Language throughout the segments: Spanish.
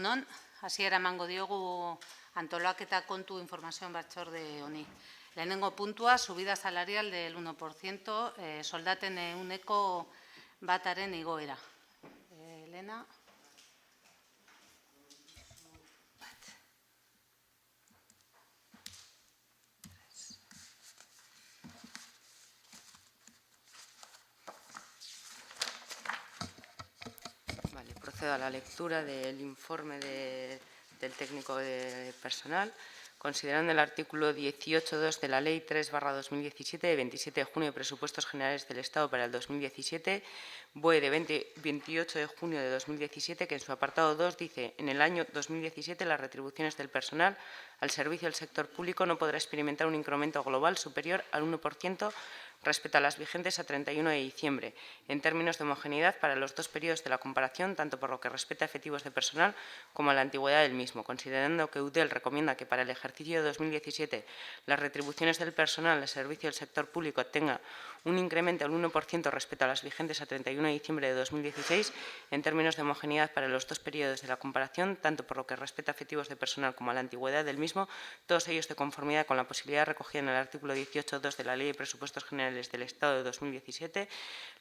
Egun on, hasiera emango diogu antolaketa kontu informazio batzorde honi. Lehenengo puntua, subida salarial del 1%, soldaten ehuneko bataren igoera. Elena. Vale, procedo a la lectura del informe del técnico de personal. Considerando el artículo 18.2 de la Ley 3/2017 de 27 de junio de Presupuestos Generales del Estado para el 2017, BOE de 28 de junio de 2017, que en su apartado 2 dice: en el año 2017 las retribuciones del personal al servicio del sector público no podrá experimentar un incremento global superior al 1% respecto a las vigentes a 31 de diciembre, en términos de homogeneidad para los dos periodos de la comparación, tanto por lo que respecta a efectivos de personal como a la antigüedad del mismo, considerando que UDEL recomienda que para el ejercicio de 2017 las retribuciones del personal al servicio del sector público tengan un incremento del 1% respecto a las vigentes a 31 de diciembre de 2016, en términos de homogeneidad para los dos periodos de la comparación, tanto por lo que respecta a efectivos de personal como a la antigüedad del mismo, todos ellos de conformidad con la posibilidad recogida en el artículo 18.2 de la Ley de Presupuestos Generales del Estado de 2017,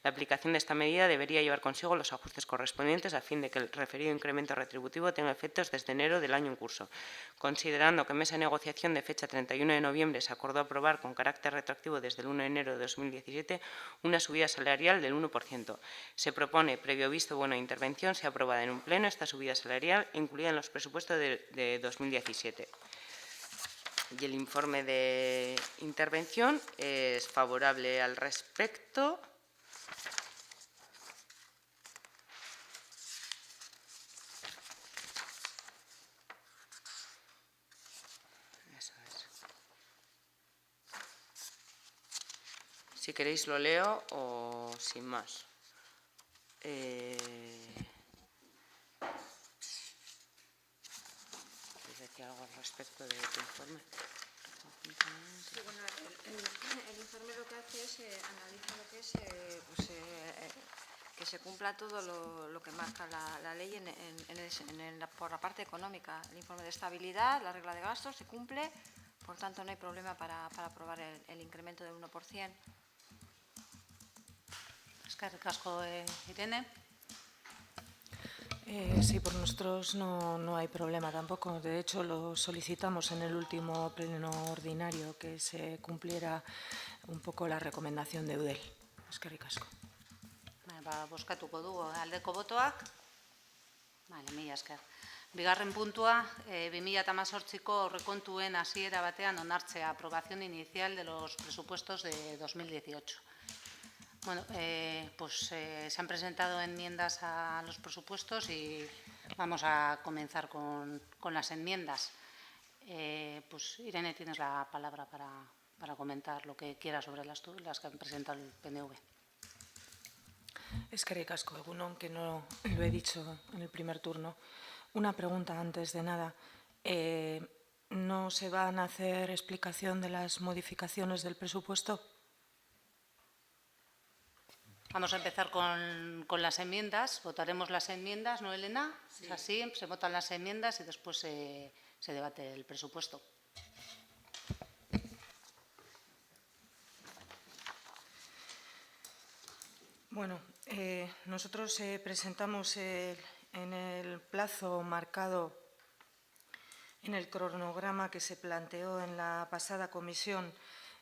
la aplicación de esta medida debería llevar consigo los ajustes correspondientes a fin de que el referido incremento retributivo tenga efectos desde enero del año en curso. Considerando que en mesa de negociación de fecha 31 de noviembre se acordó aprobar con carácter retroactivo desde el 1 de enero de 2017 una subida salarial del 1%. Se propone, previo visto bueno de intervención, sea aprobada en un pleno esta subida salarial incluida en los presupuestos de 2017. Y el informe de intervención es favorable al respecto. Eso es. Si queréis lo leo o sin más. ¿Queréis decir algo al respecto de tu informe? Sí, bueno, el informe lo que hace es analiza lo que es que se cumpla todo lo que marca la ley por la parte económica. El informe de estabilidad, la regla de gastos se cumple, por tanto no hay problema para aprobar el incremento del 1%. Eskerrik asko, Irene. Sí, por nosotros no hay problema tampoco. De hecho, lo solicitamos en el último pleno ordinario, que se cumpliera un poco la recomendación de UDEL. Eskerrik asko. Bozkatuko dugu aldeko botoak. Mila esker. Bigarren puntua, 2018ko aurrekontuen hasiera batean onartzea, aprobación inicial de los presupuestos de 2018. Bueno, se han presentado enmiendas a los presupuestos y vamos a comenzar con las enmiendas. Irene, tienes la palabra para comentar lo que quieras sobre las que han presentado el PNV. Eskerrik asko, egun on, que no lo he dicho en el primer turno. Una pregunta antes de nada. ¿No se van a hacer explicación de las modificaciones del presupuesto? Vamos a empezar con las enmiendas. Votaremos las enmiendas, ¿no, Elena? Sí. Es así, se votan las enmiendas y después se debate el presupuesto. Bueno, nosotros presentamos en el plazo marcado en el cronograma que se planteó en la pasada comisión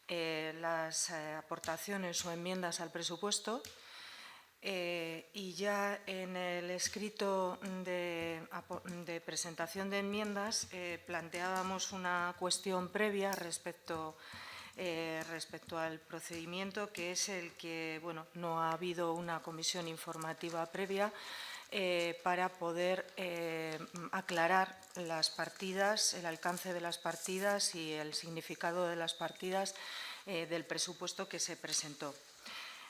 las aportaciones o enmiendas al presupuesto. Y ya en el escrito de presentación de enmiendas planteábamos una cuestión previa respecto al procedimiento, que es el que no ha habido una comisión informativa previa para poder aclarar las partidas, el alcance de las partidas y el significado de las partidas del presupuesto que se presentó.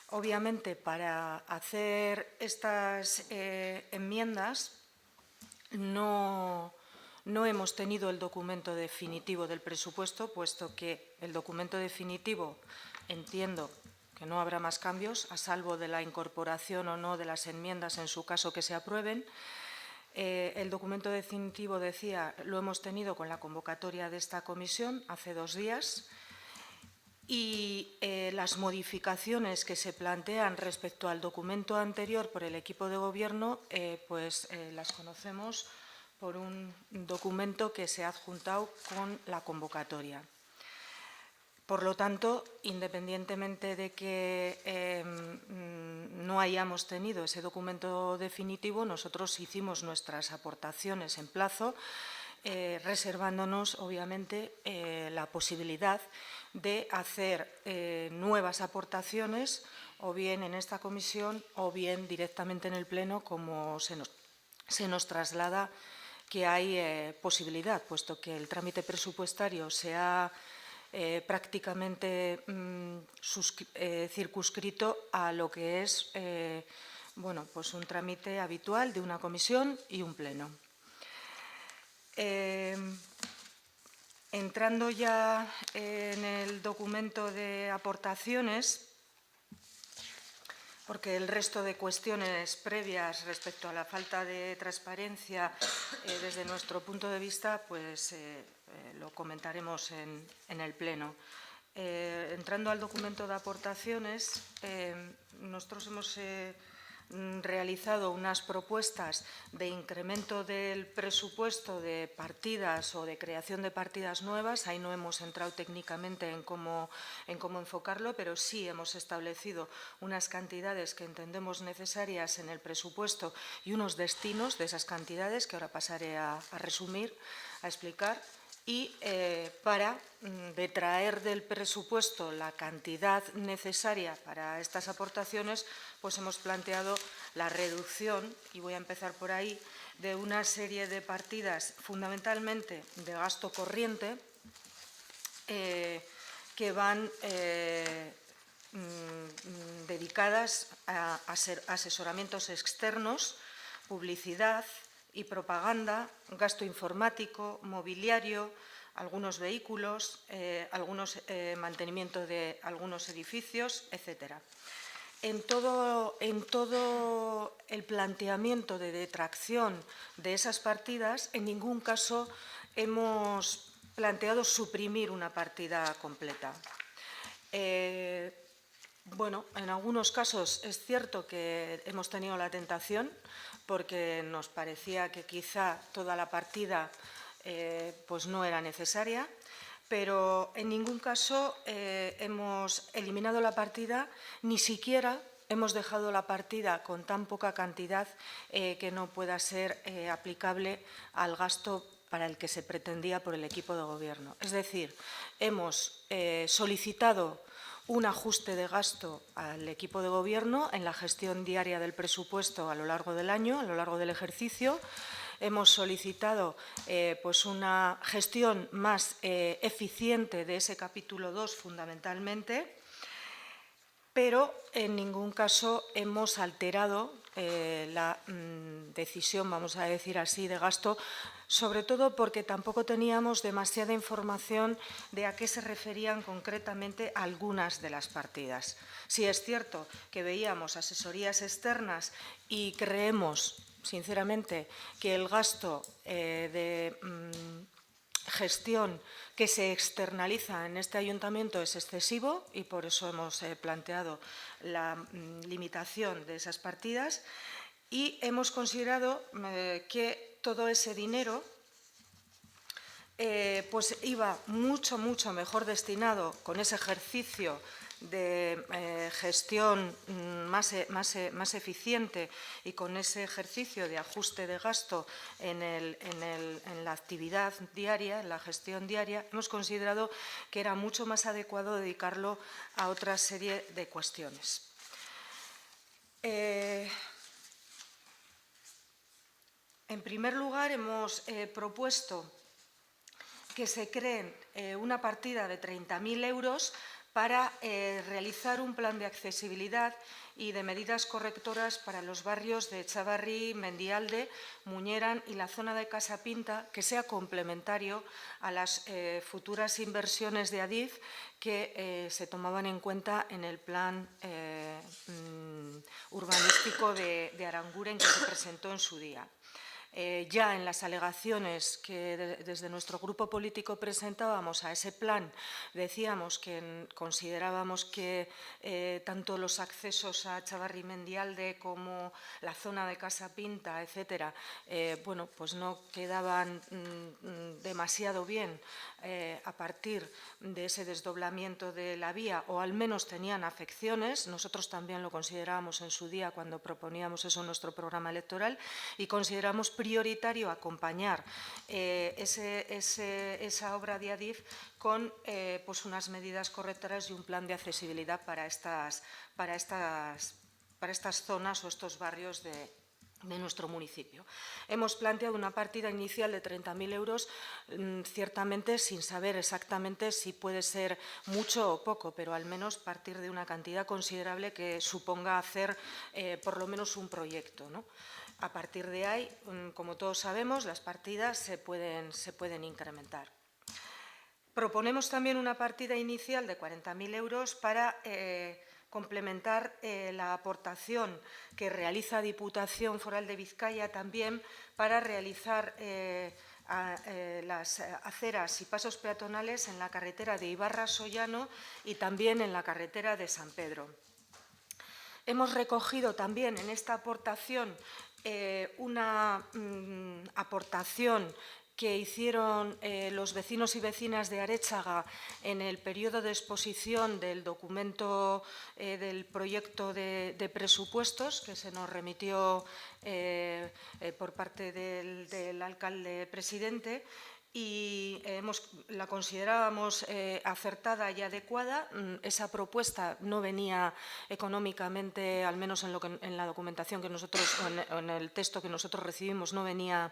Obviamente, para hacer estas enmiendas no hemos tenido el documento definitivo del presupuesto, puesto que el documento definitivo entiendo que no habrá más cambios, a salvo de la incorporación o no de las enmiendas en su caso que se aprueben. El documento definitivo, decía, lo hemos tenido con la convocatoria de esta comisión hace 2 días y las modificaciones que se plantean respecto al documento anterior por el equipo de gobierno, las conocemos por un documento que se ha adjuntado con la convocatoria. Por lo tanto, independientemente de que no hayamos tenido ese documento definitivo, nosotros hicimos nuestras aportaciones en plazo, reservándonos, obviamente, la posibilidad de hacer nuevas aportaciones, o bien en esta comisión o bien directamente en el Pleno, como se nos traslada que hay posibilidad, puesto que el trámite presupuestario se ha prácticamente circunscrito a lo que es un trámite habitual de una comisión y un pleno. Entrando ya en el documento de aportaciones, porque el resto de cuestiones previas respecto a la falta de transparencia desde nuestro punto de vista, lo comentaremos en el Pleno. Entrando al documento de aportaciones, nosotros hemos realizado unas propuestas de incremento del presupuesto de partidas o de creación de partidas nuevas. Ahí no hemos entrado técnicamente en cómo enfocarlo, pero sí hemos establecido unas cantidades que entendemos necesarias en el presupuesto y unos destinos de esas cantidades que ahora pasaré a resumir, a explicar. Y para detraer del presupuesto la cantidad necesaria para estas aportaciones, pues hemos planteado la reducción, y voy a empezar por ahí, de una serie de partidas fundamentalmente de gasto corriente que van dedicadas a asesoramientos externos, publicidad y propaganda, gasto informático, mobiliario, algunos vehículos, mantenimiento de algunos edificios, etcétera. En todo el planteamiento de detracción de esas partidas, en ningún caso hemos planteado suprimir una partida completa. En algunos casos es cierto que hemos tenido la tentación, porque nos parecía que quizá toda la partida no era necesaria, pero en ningún caso hemos eliminado la partida, ni siquiera hemos dejado la partida con tan poca cantidad que no pueda ser aplicable al gasto para el que se pretendía por el equipo de gobierno. Es decir, hemos solicitado un ajuste de gasto al equipo de gobierno en la gestión diaria del presupuesto a lo largo del año, a lo largo del ejercicio. Hemos solicitado una gestión más eficiente de ese capítulo 2 fundamentalmente, pero en ningún caso hemos alterado la decisión, vamos a decir así, de gasto, sobre todo porque tampoco teníamos demasiada información de a qué se referían concretamente algunas de las partidas. Sí es cierto que veíamos asesorías externas y creemos, sinceramente, que el gasto de gestión que se externaliza en este ayuntamiento es excesivo y por eso hemos planteado la limitación de esas partidas y hemos considerado que todo ese dinero iba mucho mejor destinado con ese ejercicio de gestión más eficiente y con ese ejercicio de ajuste de gasto en la actividad diaria, en la gestión diaria. Hemos considerado que era mucho más adecuado dedicarlo a otra serie de cuestiones. En primer lugar, hemos propuesto que se cree una partida de 30.000 euros para realizar un plan de accesibilidad y de medidas correctoras para los barrios de Etxabarri, Mendialde, Muñeran y la zona de Casa Pinta, que sea complementario a las futuras inversiones de Adif que se tomaban en cuenta en el plan urbanístico de Aranguren que se presentó en su día. ya en las alegaciones que desde nuestro grupo político presentábamos a ese plan, decíamos que considerábamos que tanto los accesos a Chavarri-Mendialde como la zona de Casa Pinta, etcétera, bueno, pues no quedaban demasiado bien a partir de ese desdoblamiento de la vía, o al menos tenían afecciones. Nosotros también lo considerábamos en su día cuando proponíamos eso en nuestro programa electoral, y consideramos prioritario acompañar esa obra de Adif con pues unas medidas correctoras y un plan de accesibilidad para estas zonas o estos barrios de nuestro municipio. Hemos planteado una partida inicial de 30.000 euros, ciertamente sin saber exactamente si puede ser mucho o poco, pero al menos partir de una cantidad considerable que suponga hacer por lo menos un proyecto, ¿no? A partir de ahí, como todos sabemos, las partidas se pueden incrementar. Proponemos también una partida inicial de 40.000 euros para complementar la aportación que realiza Diputación Foral de Vizcaya también para realizar las aceras y pasos peatonales en la carretera de Ibarra-Sollano y también en la carretera de San Pedro. Hemos recogido también en esta aportación una aportación que hicieron los vecinos y vecinas de Aréchaga en el periodo de exposición del documento del proyecto de presupuestos que se nos remitió por parte del alcalde presidente, y la considerábamos acertada y adecuada. Esa propuesta no venía económicamente, al menos en la documentación que nosotros, o en el texto que nosotros recibimos, no venía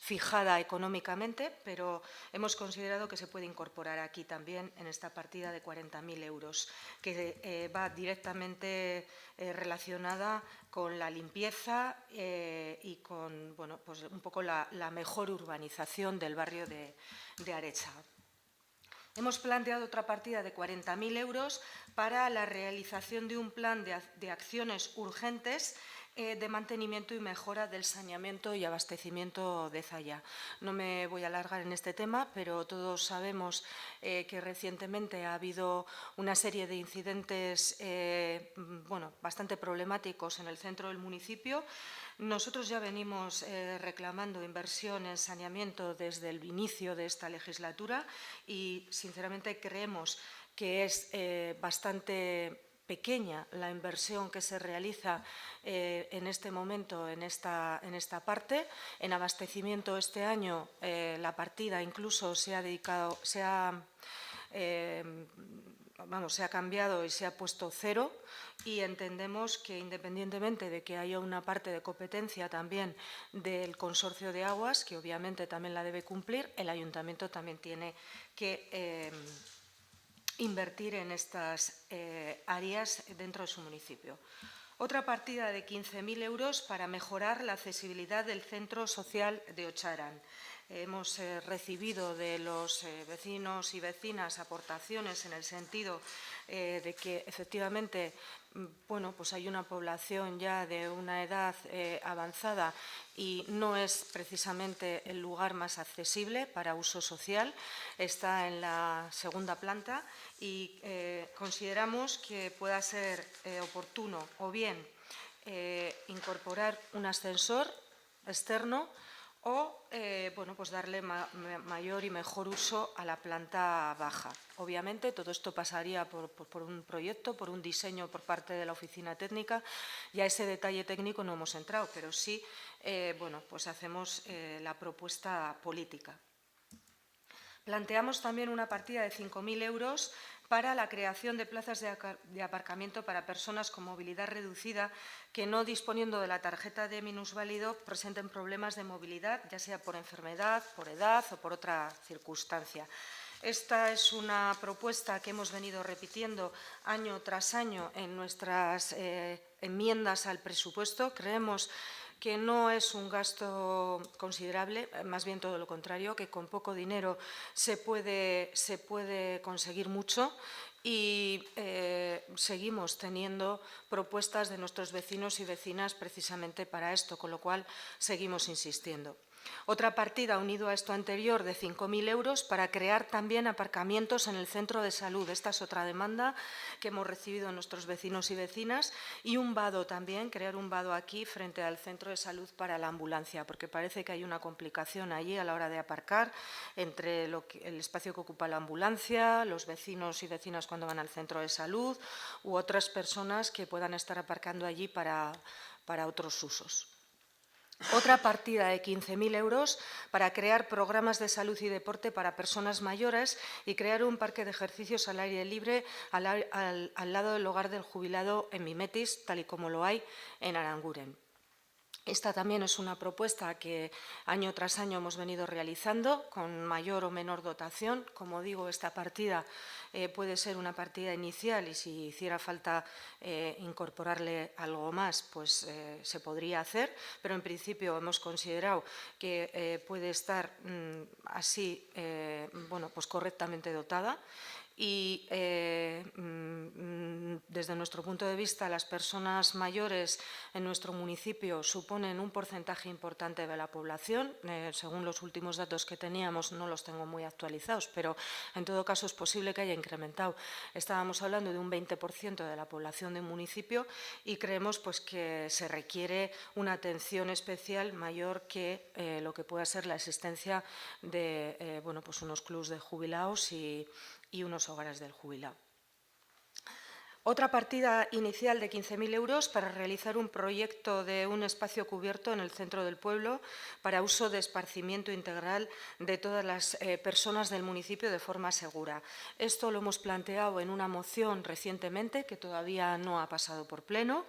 fijada económicamente, pero hemos considerado que se puede incorporar aquí también en esta partida de 40.000 euros, que va directamente relacionada con la limpieza y con, bueno, pues un poco la mejor urbanización del barrio de Aréchaga. Hemos planteado otra partida de 40.000 euros para la realización de un plan de acciones urgentes de mantenimiento y mejora del saneamiento y abastecimiento de Zalla. No me voy a alargar en este tema, pero todos sabemos que recientemente ha habido una serie de incidentes bueno, bastante problemáticos en el centro del municipio. Nosotros ya venimos reclamando inversión en saneamiento desde el inicio de esta legislatura y, sinceramente, creemos que es bastante pequeña la inversión que se realiza en este momento en esta parte. En abastecimiento este año la partida incluso se ha cambiado y se ha puesto cero, y entendemos que, independientemente de que haya una parte de competencia también del Consorcio de Aguas, que obviamente también la debe cumplir, el Ayuntamiento también tiene que invertir en estas áreas dentro de su municipio. Otra partida de 15.000 euros para mejorar la accesibilidad del Centro Social de Ocharan. Hemos recibido de los vecinos y vecinas aportaciones en el sentido de que, efectivamente, bueno, pues hay una población ya de una edad avanzada y no es precisamente el lugar más accesible para uso social. Está en la segunda planta y consideramos que pueda ser oportuno o bien incorporar un ascensor externo o bueno, pues darle mayor y mejor uso a la planta baja. Obviamente todo esto pasaría por un proyecto, por un diseño por parte de la oficina técnica. Ya ese detalle técnico no hemos entrado, pero sí bueno, pues hacemos la propuesta política. Planteamos también una partida de 5.000 euros para la creación de plazas de aparcamiento para personas con movilidad reducida que, no disponiendo de la tarjeta de minusválido, presenten problemas de movilidad, ya sea por enfermedad, por edad o por otra circunstancia. Esta es una propuesta que hemos venido repitiendo año tras año en nuestras enmiendas al presupuesto. Creemos que no es un gasto considerable, más bien todo lo contrario, que con poco dinero se puede conseguir mucho, y seguimos teniendo propuestas de nuestros vecinos y vecinas precisamente para esto, con lo cual seguimos insistiendo. Otra partida, unido a esto anterior, de 5.000 euros para crear también aparcamientos en el centro de salud. Esta es otra demanda que hemos recibido de nuestros vecinos y vecinas. Y un vado también, crear un vado aquí frente al centro de salud para la ambulancia, porque parece que hay una complicación allí a la hora de aparcar entre el espacio que ocupa la ambulancia, los vecinos y vecinas cuando van al centro de salud u otras personas que puedan estar aparcando allí para otros usos. Otra partida de 15.000 euros para crear programas de salud y deporte para personas mayores y crear un parque de ejercicios al aire libre al lado del hogar del jubilado en Mimetis, tal y como lo hay en Aranguren. Esta también es una propuesta que año tras año hemos venido realizando con mayor o menor dotación. Como digo, esta partida puede ser una partida inicial y si hiciera falta incorporarle algo más, pues se podría hacer, pero en principio hemos considerado que puede estar así bueno, pues correctamente dotada. Y desde nuestro punto de vista, las personas mayores en nuestro municipio suponen un porcentaje importante de la población. Según los últimos datos que teníamos, no los tengo muy actualizados, pero en todo caso es posible que haya incrementado. Estábamos hablando de un 20% de la población del municipio y creemos pues, que se requiere una atención especial mayor que lo que pueda ser la existencia de bueno, pues unos clubs de jubilados y unos hogares del jubilado. Otra partida inicial de 15.000 euros para realizar un proyecto de un espacio cubierto en el centro del pueblo para uso de esparcimiento integral de todas las personas del municipio de forma segura. Esto lo hemos planteado en una moción recientemente que todavía no ha pasado por pleno.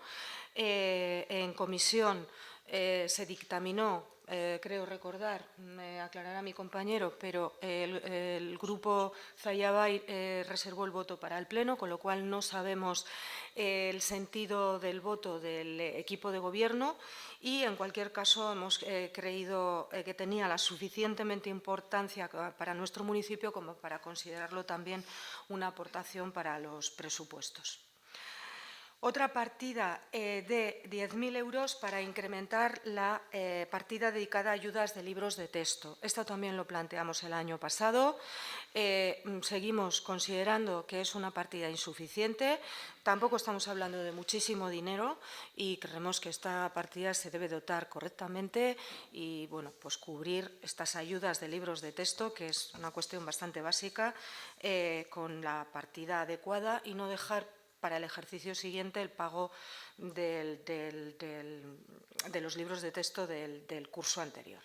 En comisión se dictaminó, creo recordar, me aclarará mi compañero, pero el grupo Zayabay reservó el voto para el Pleno, con lo cual no sabemos el sentido del voto del equipo de gobierno y, en cualquier caso, hemos creído que tenía la suficientemente importancia para nuestro municipio como para considerarlo también una aportación para los presupuestos. Otra partida de 10.000 euros para incrementar la partida dedicada a ayudas de libros de texto. Esto también lo planteamos el año pasado. Seguimos considerando que es una partida insuficiente. Tampoco estamos hablando de muchísimo dinero y creemos que esta partida se debe dotar correctamente y bueno, pues cubrir estas ayudas de libros de texto, que es una cuestión bastante básica, con la partida adecuada y no dejar para el ejercicio siguiente el pago de los libros de texto del curso anterior.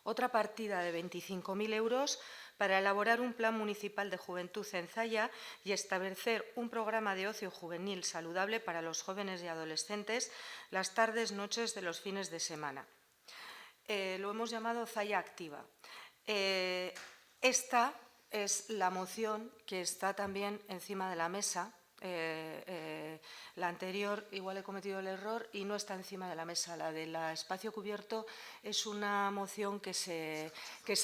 Otra partida de 25.000 euros para elaborar un plan municipal de juventud en Zalla y establecer un programa de ocio juvenil saludable para los jóvenes y adolescentes las tardes, noches de los fines de semana. Lo hemos llamado Zalla Activa. Esta es la moción que está también encima de la mesa. La anterior igual he cometido el error y no está encima de la mesa. La del espacio cubierto es una moción que se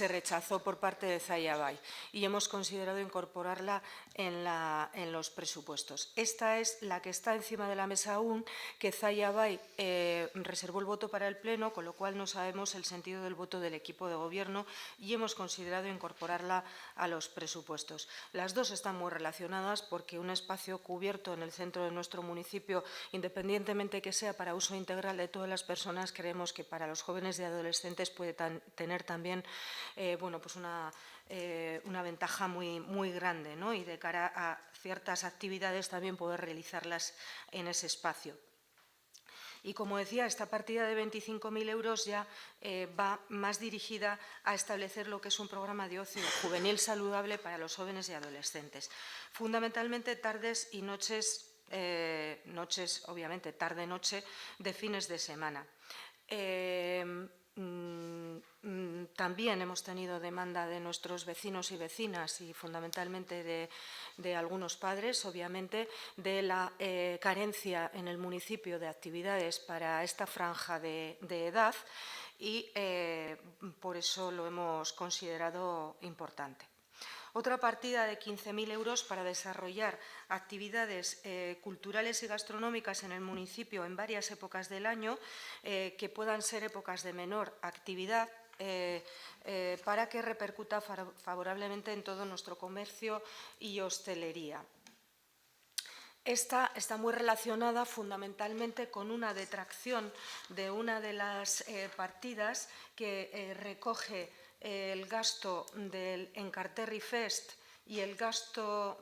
rechazó por parte de Zayabay y hemos considerado incorporarla en los presupuestos. Esta es la que está encima de la mesa aún, que Zayabay reservó el voto para el Pleno, con lo cual no sabemos el sentido del voto del equipo de gobierno y hemos considerado incorporarla a los presupuestos. Las dos están muy relacionadas porque un espacio cubierto en el centro de nuestro municipio, independientemente que sea para uso integral de todas las personas, creemos que para los jóvenes y adolescentes puede tener también bueno, pues una ventaja muy grande, ¿no? Y de cara a ciertas actividades también poder realizarlas en ese espacio. Y como decía, esta partida de 25.000 euros ya va más dirigida a establecer lo que es un programa de ocio juvenil saludable para los jóvenes y adolescentes. Fundamentalmente tardes y noches, obviamente tarde-noche de fines de semana. También hemos tenido demanda de nuestros vecinos y vecinas y fundamentalmente de algunos padres, obviamente, de la carencia en el municipio de actividades para esta franja de edad y por eso lo hemos considerado importante. Otra partida de 15.000 euros para desarrollar actividades culturales y gastronómicas en el municipio en varias épocas del año, que puedan ser épocas de menor actividad, para que repercuta favorablemente en todo nuestro comercio y hostelería. Esta está muy relacionada fundamentalmente con una detracción de una de las partidas que recoge el gasto del Enkarterri Fest y el gasto,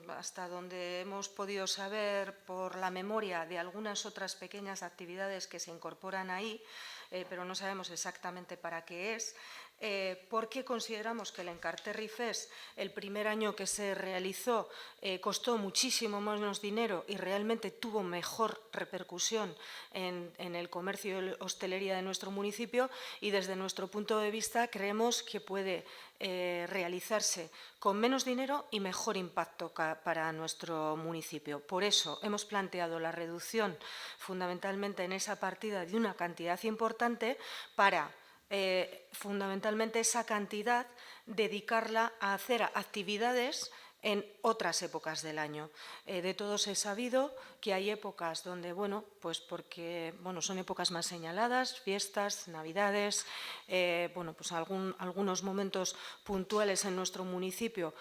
hasta donde hemos podido saber por la memoria, de algunas otras pequeñas actividades que se incorporan ahí, pero no sabemos exactamente para qué es. Porque consideramos que el Enkarterri Fest, el primer año que se realizó, costó muchísimo menos dinero y realmente tuvo mejor repercusión en el comercio y hostelería de nuestro municipio, y desde nuestro punto de vista creemos que puede realizarse con menos dinero y mejor impacto para nuestro municipio. Por eso hemos planteado la reducción fundamentalmente en esa partida de una cantidad importante para fundamentalmente esa cantidad dedicarla a hacer actividades en otras épocas del año. De todos he sabido que hay épocas donde, pues porque son épocas más señaladas, fiestas, navidades, pues algunos momentos puntuales en nuestro municipio,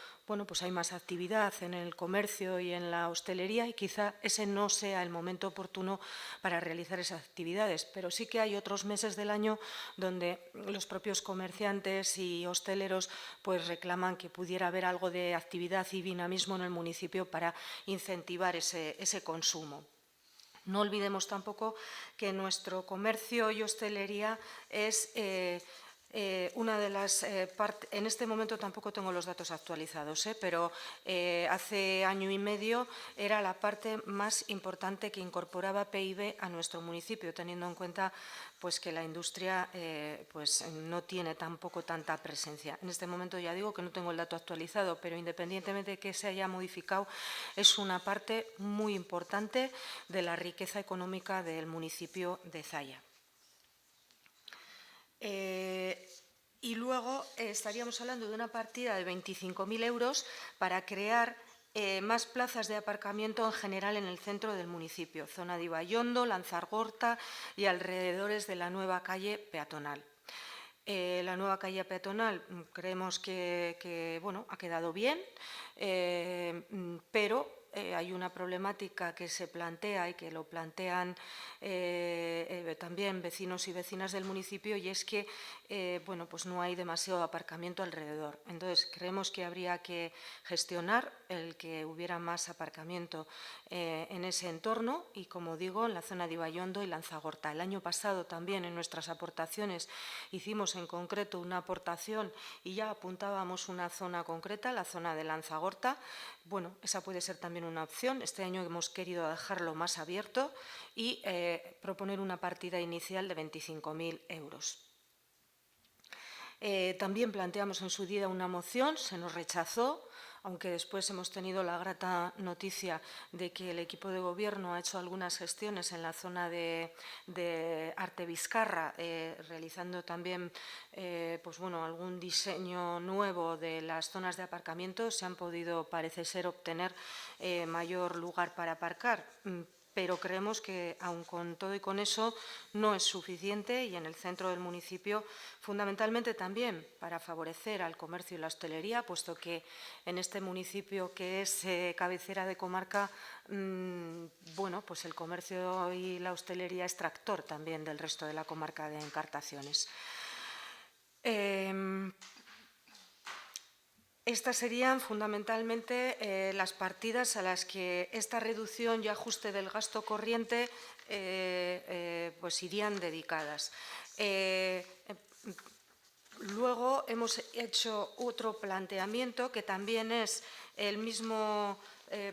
pues hay más actividad en el comercio y en la hostelería, y quizá ese no sea el momento oportuno para realizar esas actividades. Pero sí que hay otros meses del año donde los propios comerciantes y hosteleros pues reclaman que pudiera haber algo de actividad y dinamismo en el municipio para incentivar ese consumo. No olvidemos tampoco que nuestro comercio y hostelería es una de las partes. En este momento tampoco tengo los datos actualizados, pero hace año y medio era la parte más importante que incorporaba PIB a nuestro municipio, teniendo en cuenta pues que la industria pues no tiene tampoco tanta presencia. En este momento ya digo que no tengo el dato actualizado, pero independientemente de que se haya modificado, es una parte muy importante de la riqueza económica del municipio de Zalla. Y luego estaríamos hablando de una partida de 25.000 euros para crear más plazas de aparcamiento en general en el centro del municipio, zona de Ibaiondo, Lanzagorta y alrededores de la nueva calle peatonal. La nueva calle peatonal creemos que ha quedado bien, pero hay una problemática que se plantea y que lo plantean también vecinos y vecinas del municipio, y es que pues no hay demasiado aparcamiento alrededor. Entonces, creemos que habría que gestionar el que hubiera más aparcamiento en ese entorno y, como digo, en la zona de Ibaiondo y Lanzagorta. El año pasado también en nuestras aportaciones hicimos en concreto una aportación y ya apuntábamos una zona concreta, la zona de Lanzagorta. Esa puede ser también una opción. Este año hemos querido dejarlo más abierto y proponer una partida inicial de 25.000 euros. También planteamos en su día una moción, se nos rechazó, aunque después hemos tenido la grata noticia de que el equipo de gobierno ha hecho algunas gestiones en la zona de Arte Vizcarra, realizando también algún diseño nuevo de las zonas de aparcamiento. Se han podido, parece ser, obtener mayor lugar para aparcar, pero creemos que, aun con todo y con eso, no es suficiente, y en el centro del municipio, fundamentalmente también para favorecer al comercio y la hostelería, puesto que en este municipio, que es cabecera de comarca, pues el comercio y la hostelería es tractor también del resto de la comarca de Encartaciones. Estas serían fundamentalmente las partidas a las que esta reducción y ajuste del gasto corriente pues irían dedicadas. Luego hemos hecho otro planteamiento que también es el mismo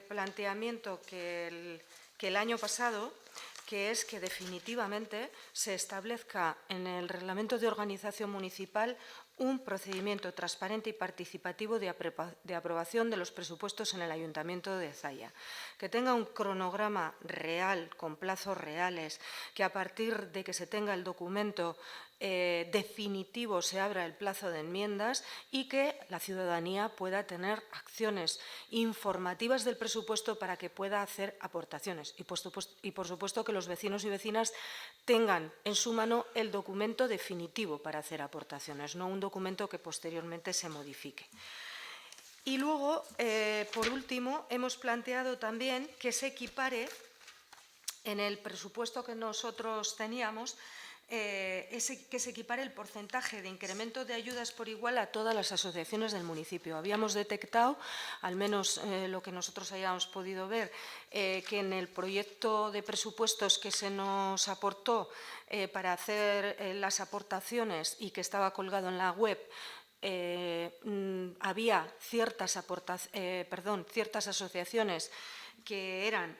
planteamiento que el año pasado, que es que definitivamente se establezca en el Reglamento de Organización Municipal un procedimiento transparente y participativo de aprobación de los presupuestos en el Ayuntamiento de Zalla, que tenga un cronograma real, con plazos reales, que a partir de que se tenga el documento definitivo se abra el plazo de enmiendas y que la ciudadanía pueda tener acciones informativas del presupuesto para que pueda hacer aportaciones. Y por supuesto que los vecinos y vecinas tengan en su mano el documento definitivo para hacer aportaciones, no un documento que posteriormente se modifique. Y luego, por último, hemos planteado también que se equipare en el presupuesto que nosotros teníamos, que se equipare el porcentaje de incremento de ayudas por igual a todas las asociaciones del municipio. Habíamos detectado, al menos lo que nosotros hayamos podido ver, que en el proyecto de presupuestos que se nos aportó para hacer las aportaciones y que estaba colgado en la web, había ciertas asociaciones que eran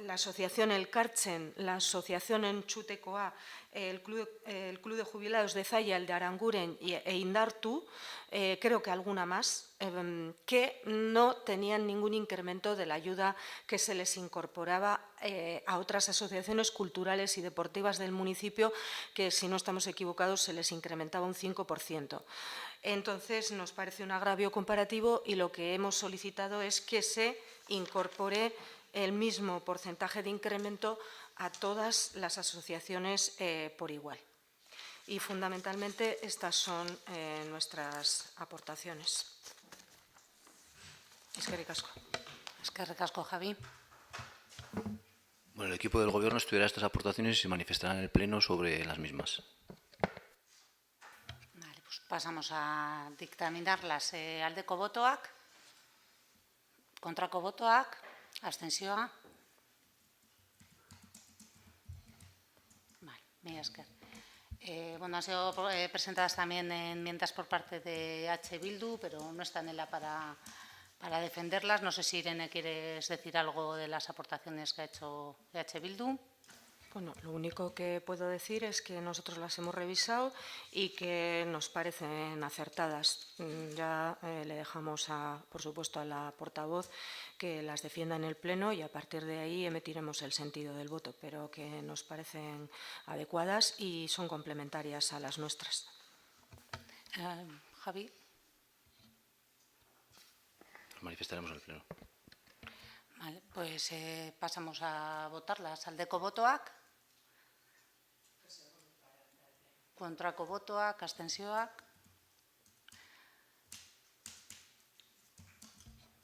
la asociación Elkartzen, la asociación Entxutekoa, el Club de Jubilados de Zalla, el de Aranguren e Indartu, creo que alguna más, que no tenían ningún incremento de la ayuda que se les incorporaba a otras asociaciones culturales y deportivas del municipio, que si no estamos equivocados se les incrementaba un 5%. Entonces nos parece un agravio comparativo y lo que hemos solicitado es que se incorpore el mismo porcentaje de incremento a todas las asociaciones por igual. Y fundamentalmente estas son nuestras aportaciones. Eskerrik asko. Eskerrik asko, Javi. Bueno, el equipo del Gobierno estudiará estas aportaciones y se manifestará en el Pleno sobre las mismas. Vale, pues pasamos a dictaminarlas. Aldeko botoak, kontrako botoak, abstentzioa. Vale, mila esker. Bueno, han sido presentadas también enmiendas por parte de H. Bildu, pero no están en la para defenderlas. No sé si, Irene, quieres decir algo de las aportaciones que ha hecho H. Bildu. Bueno, lo único que puedo decir es que nosotros las hemos revisado y que nos parecen acertadas. Ya le dejamos, por supuesto, a la portavoz que las defienda en el Pleno y a partir de ahí emitiremos el sentido del voto, pero que nos parecen adecuadas y son complementarias a las nuestras. Javi. Manifestaremos en el Pleno. Vale, pues pasamos a votarlas. Aldeko botoak, kontrako botoak, abstentzioak.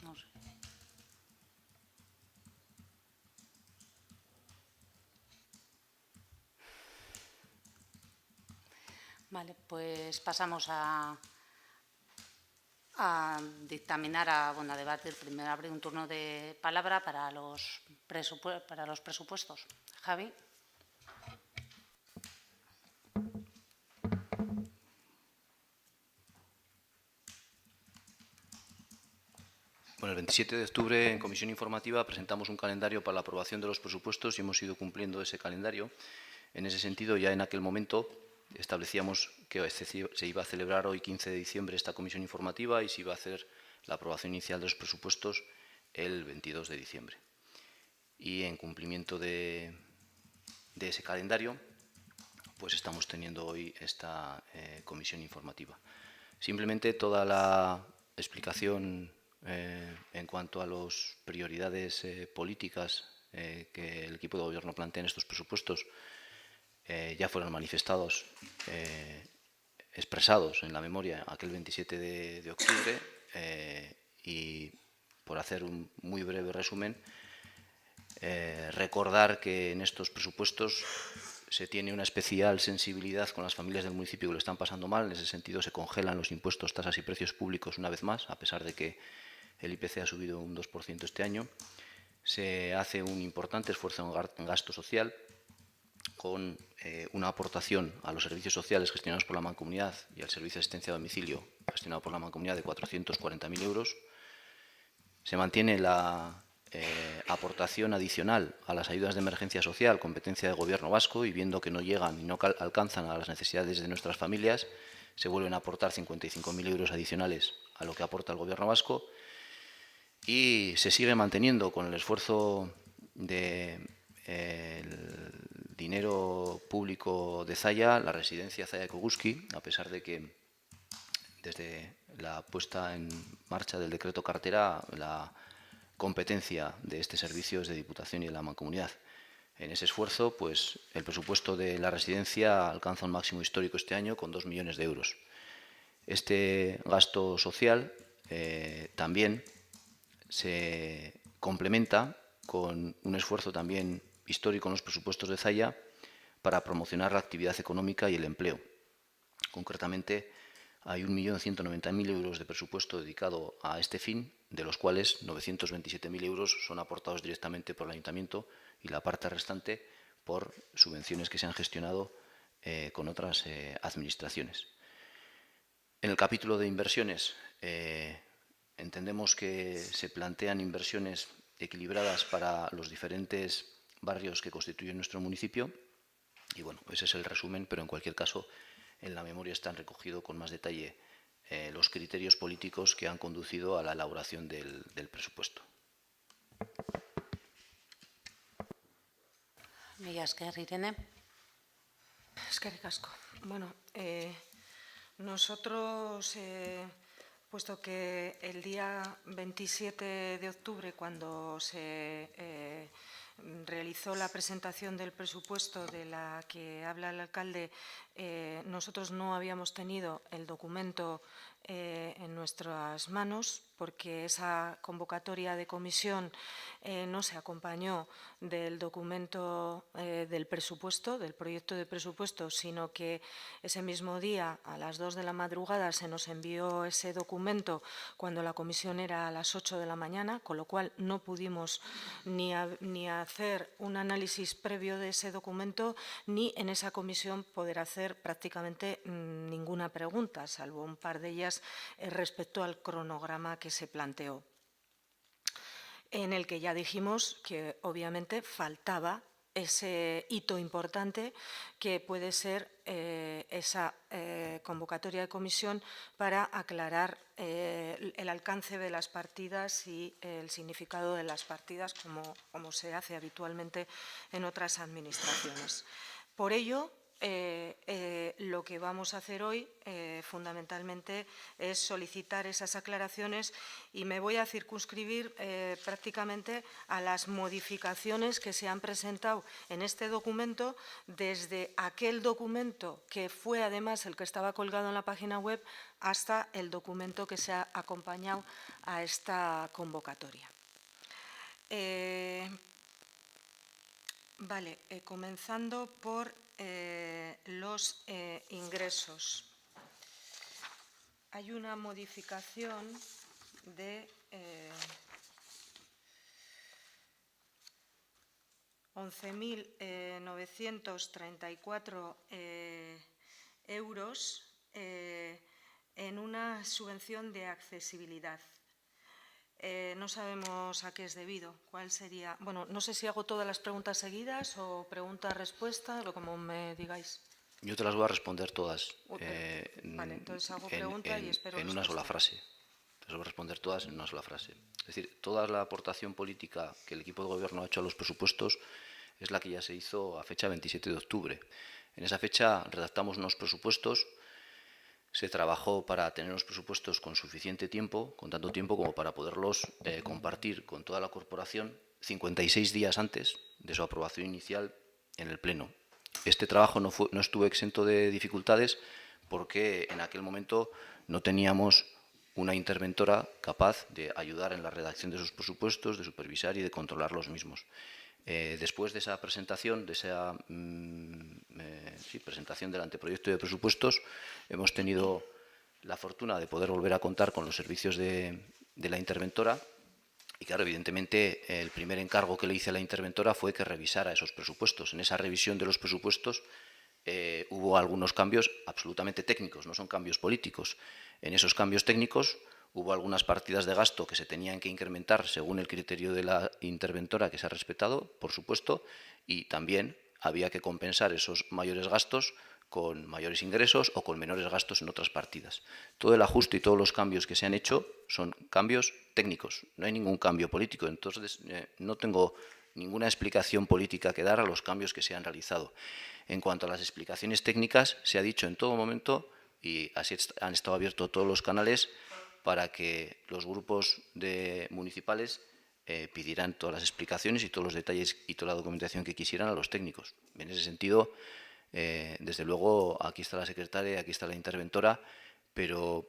No sé. Vale, pues pasamos a dictaminar, a debatir. Primero abrir un turno de palabra para los presupuestos. Javi. Bueno, el 27 de octubre, en comisión informativa, presentamos un calendario para la aprobación de los presupuestos y hemos ido cumpliendo ese calendario. En ese sentido, ya en aquel momento establecíamos que se iba a celebrar hoy, 15 de diciembre, esta comisión informativa y se iba a hacer la aprobación inicial de los presupuestos el 22 de diciembre. Y en cumplimiento de ese calendario, pues estamos teniendo hoy esta comisión informativa. Simplemente toda la explicación en cuanto a las prioridades políticas que el equipo de Gobierno plantea en estos presupuestos ya fueron manifestados, expresados en la memoria aquel 27 de octubre y, por hacer un muy breve resumen, recordar que en estos presupuestos se tiene una especial sensibilidad con las familias del municipio que lo están pasando mal. En ese sentido, se congelan los impuestos, tasas y precios públicos una vez más, a pesar de que el IPC ha subido un 2% este año. Se hace un importante esfuerzo en gasto social, con una aportación a los servicios sociales gestionados por la Mancomunidad y al servicio de asistencia a domicilio gestionado por la Mancomunidad de 440.000 euros. Se mantiene la aportación adicional a las ayudas de emergencia social, competencia del Gobierno vasco, y viendo que no llegan y no alcanzan a las necesidades de nuestras familias, se vuelven a aportar 55.000 euros adicionales a lo que aporta el Gobierno vasco, y se sigue manteniendo con el esfuerzo de dinero público de Zalla, la residencia Zalla Koguski, a pesar de que desde la puesta en marcha del decreto cartera, la competencia de este servicio es de Diputación y de la Mancomunidad. En ese esfuerzo, pues, el presupuesto de la residencia alcanza un máximo histórico este año con 2 millones de euros. Este gasto social también se complementa con un esfuerzo también histórico en los presupuestos de Zalla para promocionar la actividad económica y el empleo. Concretamente, hay 1.190.000 euros de presupuesto dedicado a este fin, de los cuales 927.000 euros son aportados directamente por el Ayuntamiento y la parte restante por subvenciones que se han gestionado con otras administraciones. En el capítulo de inversiones, entendemos que se plantean inversiones equilibradas para los diferentes barrios que constituyen nuestro municipio. Y bueno, ese es el resumen, pero en cualquier caso, en la memoria están recogidos con más detalle los criterios políticos que han conducido a la elaboración del presupuesto. Mila esker, Irene. Eskerrik asko. Bueno, nosotros, puesto que el día 27 de octubre, cuando se realizó la presentación del presupuesto de la que habla el alcalde, nosotros no habíamos tenido el documento en nuestras manos, porque esa convocatoria de comisión no se acompañó del documento del presupuesto, del proyecto de presupuesto, sino que ese mismo día, a las 2 de la madrugada, se nos envió ese documento cuando la comisión era a las 8 de la mañana, con lo cual no pudimos ni hacer un análisis previo de ese documento, ni en esa comisión poder hacer prácticamente ninguna pregunta, salvo un par de ellas respecto al cronograma que se planteó, en el que ya dijimos que obviamente faltaba ese hito importante que puede ser esa convocatoria de comisión para aclarar el alcance de las partidas y el significado de las partidas, como se hace habitualmente en otras administraciones. Por ello, lo que vamos a hacer hoy fundamentalmente es solicitar esas aclaraciones, y me voy a circunscribir prácticamente a las modificaciones que se han presentado en este documento desde aquel documento que fue además el que estaba colgado en la página web hasta el documento que se ha acompañado a esta convocatoria. Comenzando por los ingresos. Hay una modificación de 11.934 euros en una subvención de accesibilidad. No sabemos a qué es debido. ¿Cuál sería? Bueno, no sé si hago todas las preguntas seguidas o pregunta-respuesta, o como me digáis. Yo te las voy a responder todas. Vale, entonces hago pregunta y espero en una sola frase. Te las voy a responder todas en una sola frase. Es decir, toda la aportación política que el equipo de gobierno ha hecho a los presupuestos es la que ya se hizo a fecha 27 de octubre. En esa fecha redactamos unos presupuestos. Se trabajó para tener los presupuestos con suficiente tiempo, con tanto tiempo como para poderlos compartir con toda la corporación 56 días antes de su aprobación inicial en el Pleno. Este trabajo no estuvo exento de dificultades porque en aquel momento no teníamos una interventora capaz de ayudar en la redacción de esos presupuestos, de supervisar y de controlar los mismos. Después de esa presentación, presentación del anteproyecto de presupuestos, hemos tenido la fortuna de poder volver a contar con los servicios de la interventora. Y claro, evidentemente, el primer encargo que le hice a la interventora fue que revisara esos presupuestos. En esa revisión de los presupuestos hubo algunos cambios absolutamente técnicos, no son cambios políticos. En esos cambios técnicos hubo algunas partidas de gasto que se tenían que incrementar según el criterio de la interventora, que se ha respetado, por supuesto, y también había que compensar esos mayores gastos con mayores ingresos o con menores gastos en otras partidas. Todo el ajuste y todos los cambios que se han hecho son cambios técnicos, no hay ningún cambio político. Entonces, no tengo ninguna explicación política que dar a los cambios que se han realizado. En cuanto a las explicaciones técnicas, se ha dicho en todo momento, y así han estado abiertos todos los canales, para que los grupos municipales pidieran todas las explicaciones y todos los detalles y toda la documentación que quisieran a los técnicos. En ese sentido, desde luego, aquí está la secretaria, aquí está la interventora, pero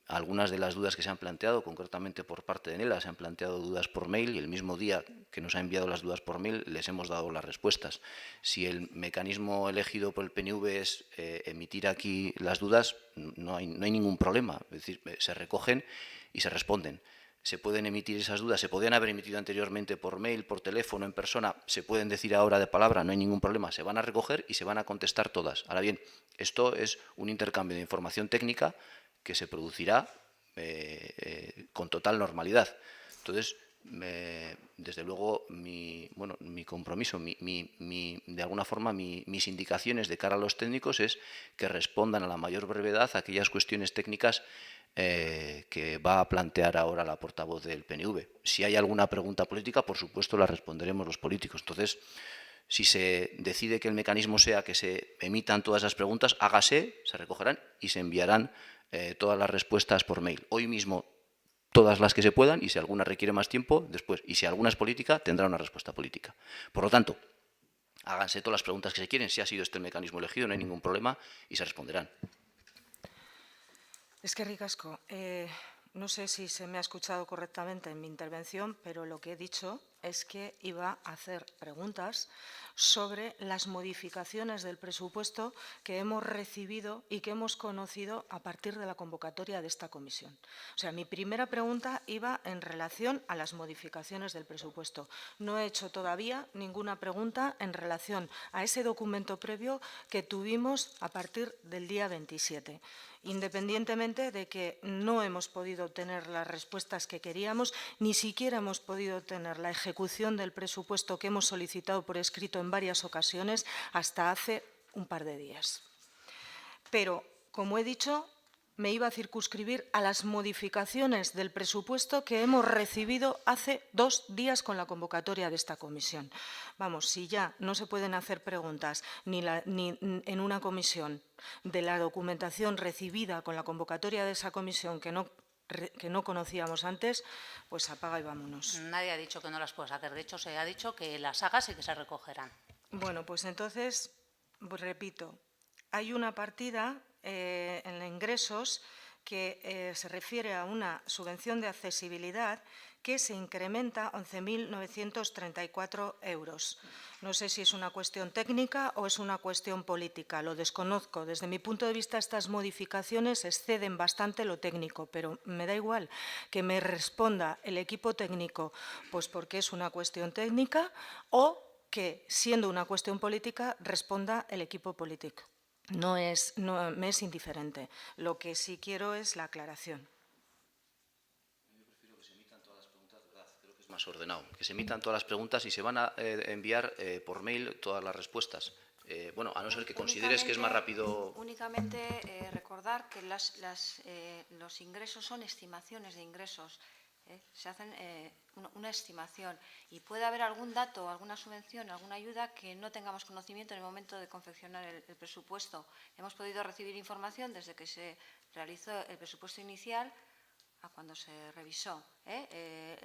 algunas de las dudas que se han planteado, concretamente por parte de NELA, se han planteado dudas por mail y el mismo día que nos ha enviado las dudas por mail les hemos dado las respuestas. Si el mecanismo elegido por el PNV es emitir aquí las dudas, no hay ningún problema, es decir, se recogen y se responden. Se pueden emitir esas dudas, se podían haber emitido anteriormente por mail, por teléfono, en persona, se pueden decir ahora de palabra, no hay ningún problema, se van a recoger y se van a contestar todas. Ahora bien, esto es un intercambio de información técnica que se producirá con total normalidad. Entonces, desde luego, mi compromiso, de alguna forma, mis indicaciones de cara a los técnicos es que respondan a la mayor brevedad a aquellas cuestiones técnicas que va a plantear ahora la portavoz del PNV. Si hay alguna pregunta política, por supuesto, la responderemos los políticos. Entonces, si se decide que el mecanismo sea que se emitan todas esas preguntas, hágase, se recogerán y se enviarán todas las respuestas por mail. Hoy mismo todas las que se puedan, y si alguna requiere más tiempo, después. Y si alguna es política, tendrá una respuesta política. Por lo tanto, háganse todas las preguntas que se quieren. Si ha sido este el mecanismo elegido, no hay ningún problema y se responderán. Es que ricasco. No sé si se me ha escuchado correctamente en mi intervención, pero lo que he dicho es que iba a hacer preguntas sobre las modificaciones del presupuesto que hemos recibido y que hemos conocido a partir de la convocatoria de esta comisión. O sea, mi primera pregunta iba en relación a las modificaciones del presupuesto. No he hecho todavía ninguna pregunta en relación a ese documento previo que tuvimos a partir del día 27. Independientemente de que no hemos podido obtener las respuestas que queríamos, ni siquiera hemos podido obtener la ejecución del presupuesto que hemos solicitado por escrito en varias ocasiones hasta hace un par de días. Pero, como he dicho, me iba a circunscribir a las modificaciones del presupuesto que hemos recibido hace 2 días con la convocatoria de esta comisión. Vamos, si ya no se pueden hacer preguntas ni en una comisión de la documentación recibida con la convocatoria de esa comisión que no conocíamos antes, pues apaga y vámonos. Nadie ha dicho que no las puedas hacer. De hecho, se ha dicho que las hagas y que se recogerán. Bueno, pues entonces, repito, hay una partida en ingresos que se refiere a una subvención de accesibilidad que se incrementa 11.934 euros. No sé si es una cuestión técnica o es una cuestión política, lo desconozco. Desde mi punto de vista, estas modificaciones exceden bastante lo técnico, pero me da igual que me responda el equipo técnico, pues porque es una cuestión técnica, o que, siendo una cuestión política, responda el equipo político. Me es indiferente. Lo que sí quiero es la aclaración. Yo prefiero que se emitan todas las preguntas, ¿verdad? Creo que es más ordenado. Que se emitan todas las preguntas y se van a enviar por mail todas las respuestas. Bueno, a no ser que consideres que es más rápido. Únicamente recordar que los ingresos son estimaciones de ingresos. Se hacen una estimación y puede haber algún dato, alguna subvención, alguna ayuda que no tengamos conocimiento en el momento de confeccionar el presupuesto. Hemos podido recibir información desde que se realizó el presupuesto inicial a cuando se revisó.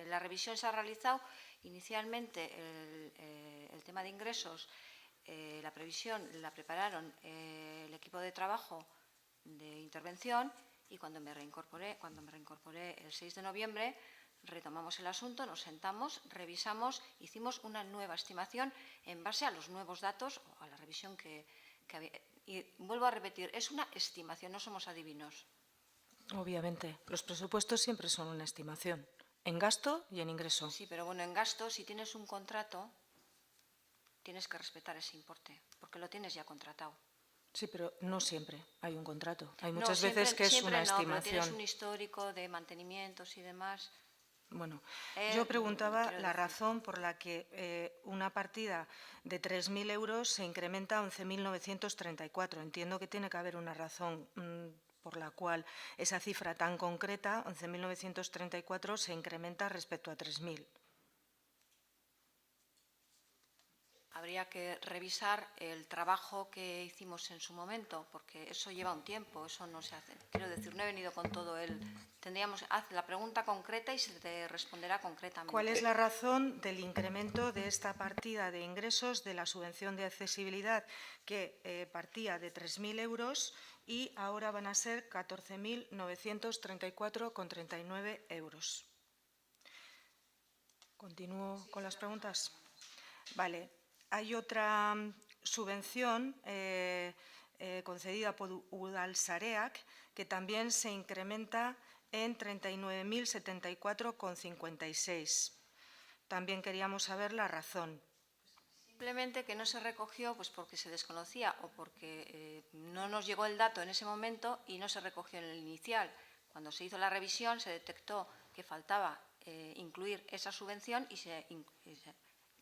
La revisión se ha realizado inicialmente el tema de ingresos. La previsión la prepararon el equipo de trabajo de intervención y cuando me reincorporé el 6 de noviembre, retomamos el asunto, nos sentamos, revisamos, hicimos una nueva estimación en base a los nuevos datos o a la revisión que había. Y vuelvo a repetir, es una estimación, no somos adivinos. Obviamente, los presupuestos siempre son una estimación, en gasto y en ingreso. Sí, pero bueno, en gasto, si tienes un contrato, tienes que respetar ese importe, porque lo tienes ya contratado. Sí, pero no siempre hay un contrato. Hay muchas veces que es una estimación. Pero tienes un histórico de mantenimientos y demás. Bueno, yo preguntaba la razón por la que una partida de 3.000 euros se incrementa a 11.934. Entiendo que tiene que haber una razón por la cual esa cifra tan concreta, 11.934, se incrementa respecto a 3.000. habría que revisar el trabajo que hicimos en su momento, porque eso lleva un tiempo, eso no se hace. Quiero decir, no he venido con todo el... haz la pregunta concreta y se te responderá concretamente. ¿Cuál es la razón del incremento de esta partida de ingresos de la subvención de accesibilidad que partía de 3.000 euros y ahora van a ser 14.934,39 euros? ¿Continúo con las preguntas? Vale. Hay otra subvención concedida por Udalsareak que también se incrementa en 39.074,56. También queríamos saber la razón. Simplemente que no se recogió pues porque se desconocía o porque no nos llegó el dato en ese momento y no se recogió en el inicial. Cuando se hizo la revisión se detectó que faltaba incluir esa subvención y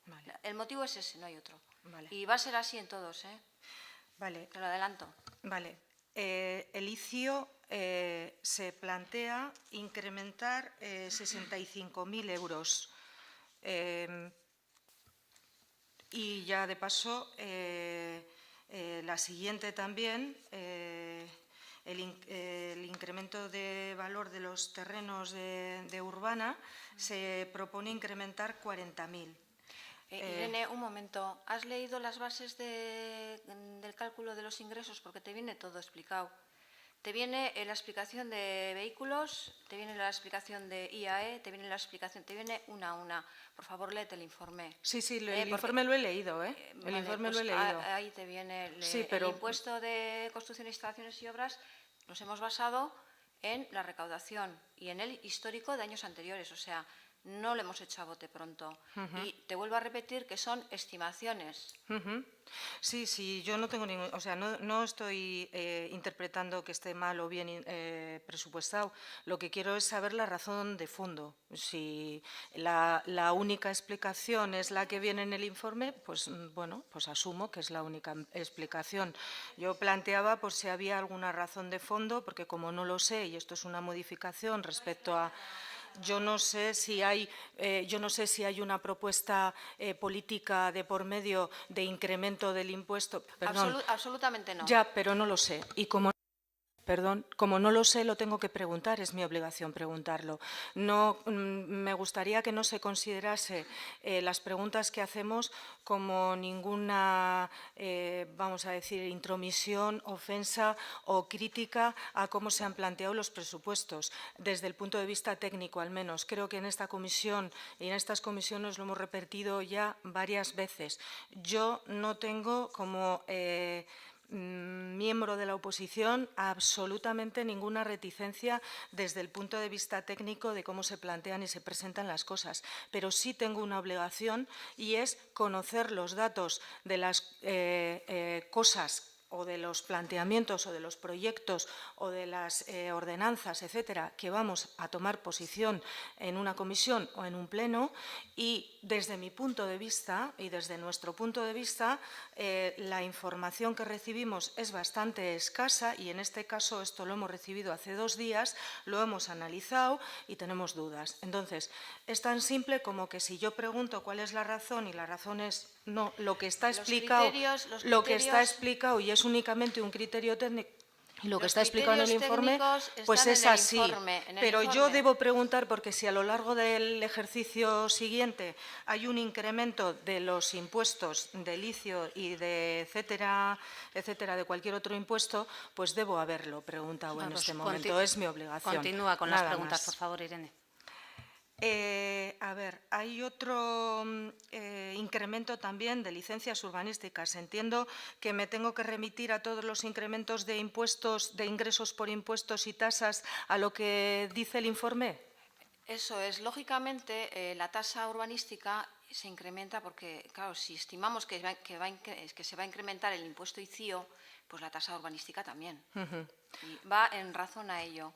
Vale. el motivo es ese, no hay otro. Vale. Y va a ser así en todos, ¿eh? Vale. Te lo adelanto. Vale. El ICIO se plantea incrementar 65.000 euros. Y ya de paso, la siguiente también, el incremento de valor de los terrenos de Urbana se propone incrementar 40.000. Irene, un momento. ¿Has leído las bases del cálculo de los ingresos? Porque te viene todo explicado. Te viene la explicación de vehículos, te viene la explicación de IAE, te viene la explicación, te viene una a una. Por favor, léete el informe. Sí, el informe lo he leído, ¿eh? El informe lo he leído. Ahí te viene Sí, pero... el impuesto de construcción, instalaciones y obras. Nos hemos basado en la recaudación y en el histórico de años anteriores. O sea, no lo hemos hecho a bote pronto. Y te vuelvo a repetir que son estimaciones. Sí, yo no tengo ningún... O sea, no estoy interpretando que esté mal o bien presupuestado. Lo que quiero es saber la razón de fondo. Si la única explicación es la que viene en el informe, pues bueno, pues asumo que es la única explicación. Yo planteaba por si había alguna razón de fondo, porque como no lo sé, y esto es una modificación respecto a... Yo no sé si hay una propuesta política de por medio de incremento del impuesto. Perdón. Absolutamente no. Ya, pero no lo sé. Y como no lo sé, lo tengo que preguntar, es mi obligación preguntarlo. No, me gustaría que no se considerase las preguntas que hacemos como ninguna, vamos a decir, intromisión, ofensa o crítica a cómo se han planteado los presupuestos, desde el punto de vista técnico al menos. Creo que en esta comisión y en estas comisiones lo hemos repetido ya varias veces. Yo no tengo como... miembro de la oposición absolutamente ninguna reticencia desde el punto de vista técnico de cómo se plantean y se presentan las cosas, pero sí tengo una obligación y es conocer los datos de las cosas o de los planteamientos o de los proyectos o de las ordenanzas, etcétera, que vamos a tomar posición en una comisión o en un pleno, y desde mi punto de vista y desde nuestro punto de vista la información que recibimos es bastante escasa y en este caso esto lo hemos recibido hace 2 días, lo hemos analizado y tenemos dudas. Entonces, es tan simple como que si yo pregunto cuál es la razón y la razón es no, lo que está explicado, lo que está explicado y es únicamente un criterio técnico, lo que está explicado en el informe, pues es así. Pero yo debo preguntar porque si a lo largo del ejercicio siguiente hay un incremento de los impuestos de litio y de etcétera, de cualquier otro impuesto, pues debo haberlo preguntado en este momento. Es mi obligación. Continúa con las preguntas, por favor, Irene. A ver, hay otro incremento también de licencias urbanísticas. Entiendo que me tengo que remitir a todos los incrementos de impuestos, de ingresos por impuestos y tasas a lo que dice el informe. Eso es. Lógicamente, la tasa urbanística se incrementa porque, claro, si estimamos que se va a incrementar el impuesto ICIO, pues la tasa urbanística también. Y va en razón a ello.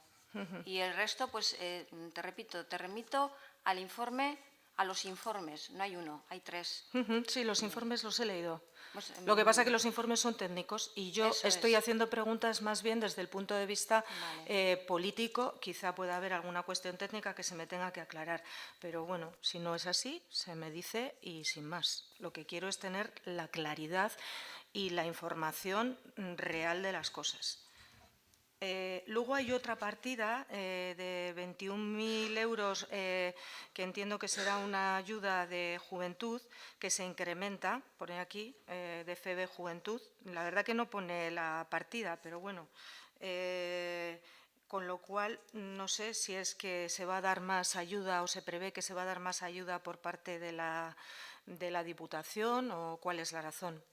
Y el resto, pues, te repito, te remito al informe, a los informes. No hay uno, hay 3. Sí, los informes los he leído. Pues, Lo que pasa es que los informes son técnicos y yo Eso estoy es. haciendo preguntas más bien desde el punto de vista Vale. político. Quizá pueda haber alguna cuestión técnica que se me tenga que aclarar, pero bueno, si no es así, se me dice y sin más. Lo que quiero es tener la claridad y la información real de las cosas. Luego hay otra partida de 21.000 euros que entiendo que será una ayuda de juventud que se incrementa, pone aquí, de FEBE Juventud. La verdad que no pone la partida, pero bueno, con lo cual no sé si es que se va a dar más ayuda o se prevé que se va a dar más ayuda por parte de la Diputación o cuál es la razón.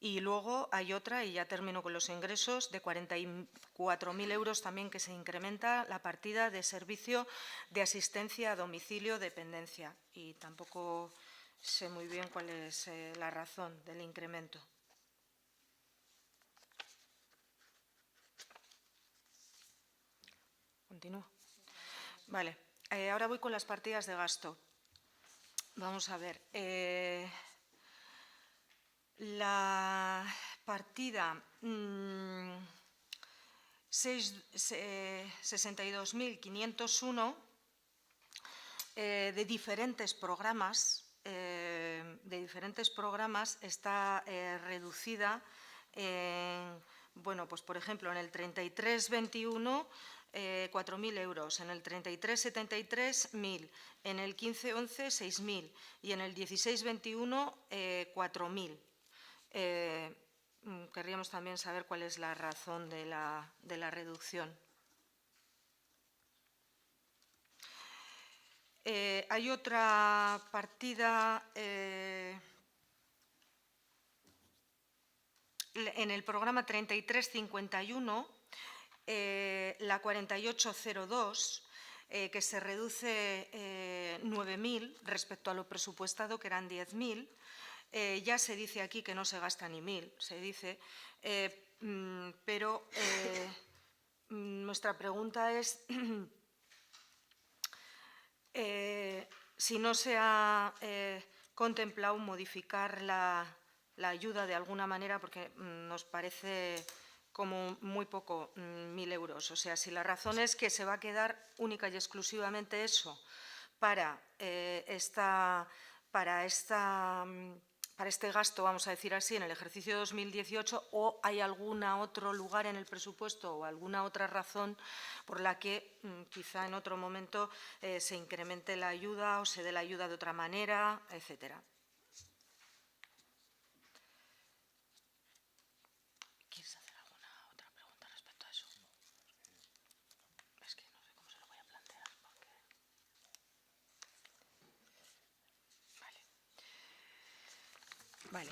Y luego hay otra, y ya termino con los ingresos, de 44.000 euros también que se incrementa la partida de servicio de asistencia a domicilio dependencia. Y tampoco sé muy bien cuál es la razón del incremento. Continúo. Vale, ahora voy con las partidas de gasto. Vamos a ver. La partida 62.501 de diferentes programas está reducida en, bueno, pues por ejemplo, en el 3321 4.000 euros, en el 3373 1.000, en el 1511 6.000 y en el 1621 4.000. Querríamos también saber cuál es la razón de la reducción. Hay otra partida en el programa 3351, la 4802, que se reduce 9.000 respecto a lo presupuestado, que eran 10.000. Ya se dice aquí que no se gasta ni 1.000, se dice, pero nuestra pregunta es si no se ha contemplado modificar la ayuda de alguna manera, porque nos parece como muy poco 1.000 euros. O sea, si la razón es que se va a quedar única y exclusivamente eso para este gasto, vamos a decir así, en el ejercicio 2018, o hay algún otro lugar en el presupuesto o alguna otra razón por la que quizá en otro momento se incremente la ayuda o se dé la ayuda de otra manera, etcétera. ¿Quieres hacer alguna otra pregunta respecto a eso? Es que no sé cómo se lo voy a plantear. Vale.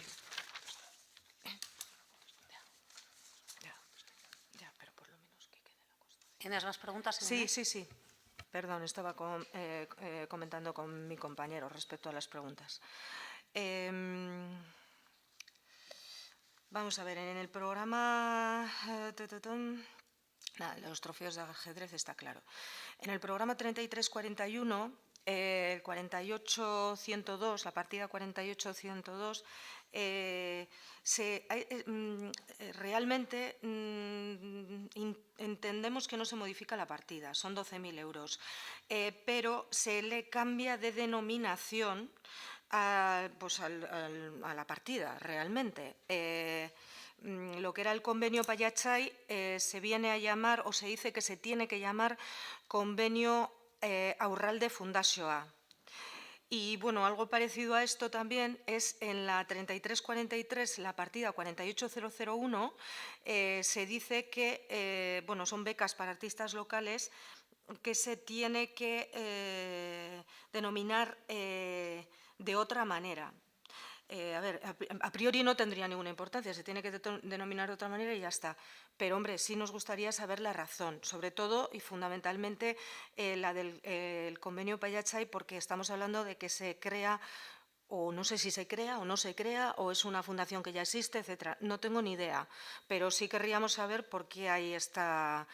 Ya, pero por lo menos que quede la constancia. ¿Tienes más preguntas? Sí. Perdón, estaba comentando con mi compañero respecto a las preguntas. Vamos a ver, en el programa... los trofeos de ajedrez está claro. En el programa 3341, el 48.102, la partida 48.102, realmente entendemos que no se modifica la partida, son 12.000 euros, pero se le cambia de denominación a la partida, realmente. Lo que era el convenio Payachay se viene a llamar, o se dice que se tiene que llamar, convenio Aurralde Fundazioa. Y bueno, algo parecido a esto también es en la 3343, la partida 48001, se dice que bueno, son becas para artistas locales que se tiene que denominar de otra manera. A ver, a priori no tendría ninguna importancia, se tiene que denominar de otra manera y ya está. Pero, hombre, sí nos gustaría saber la razón, sobre todo y fundamentalmente la del convenio Payachay, porque estamos hablando de que se crea, o no sé si se crea o no se crea, o es una fundación que ya existe, etcétera. No tengo ni idea, pero sí querríamos saber por qué hay este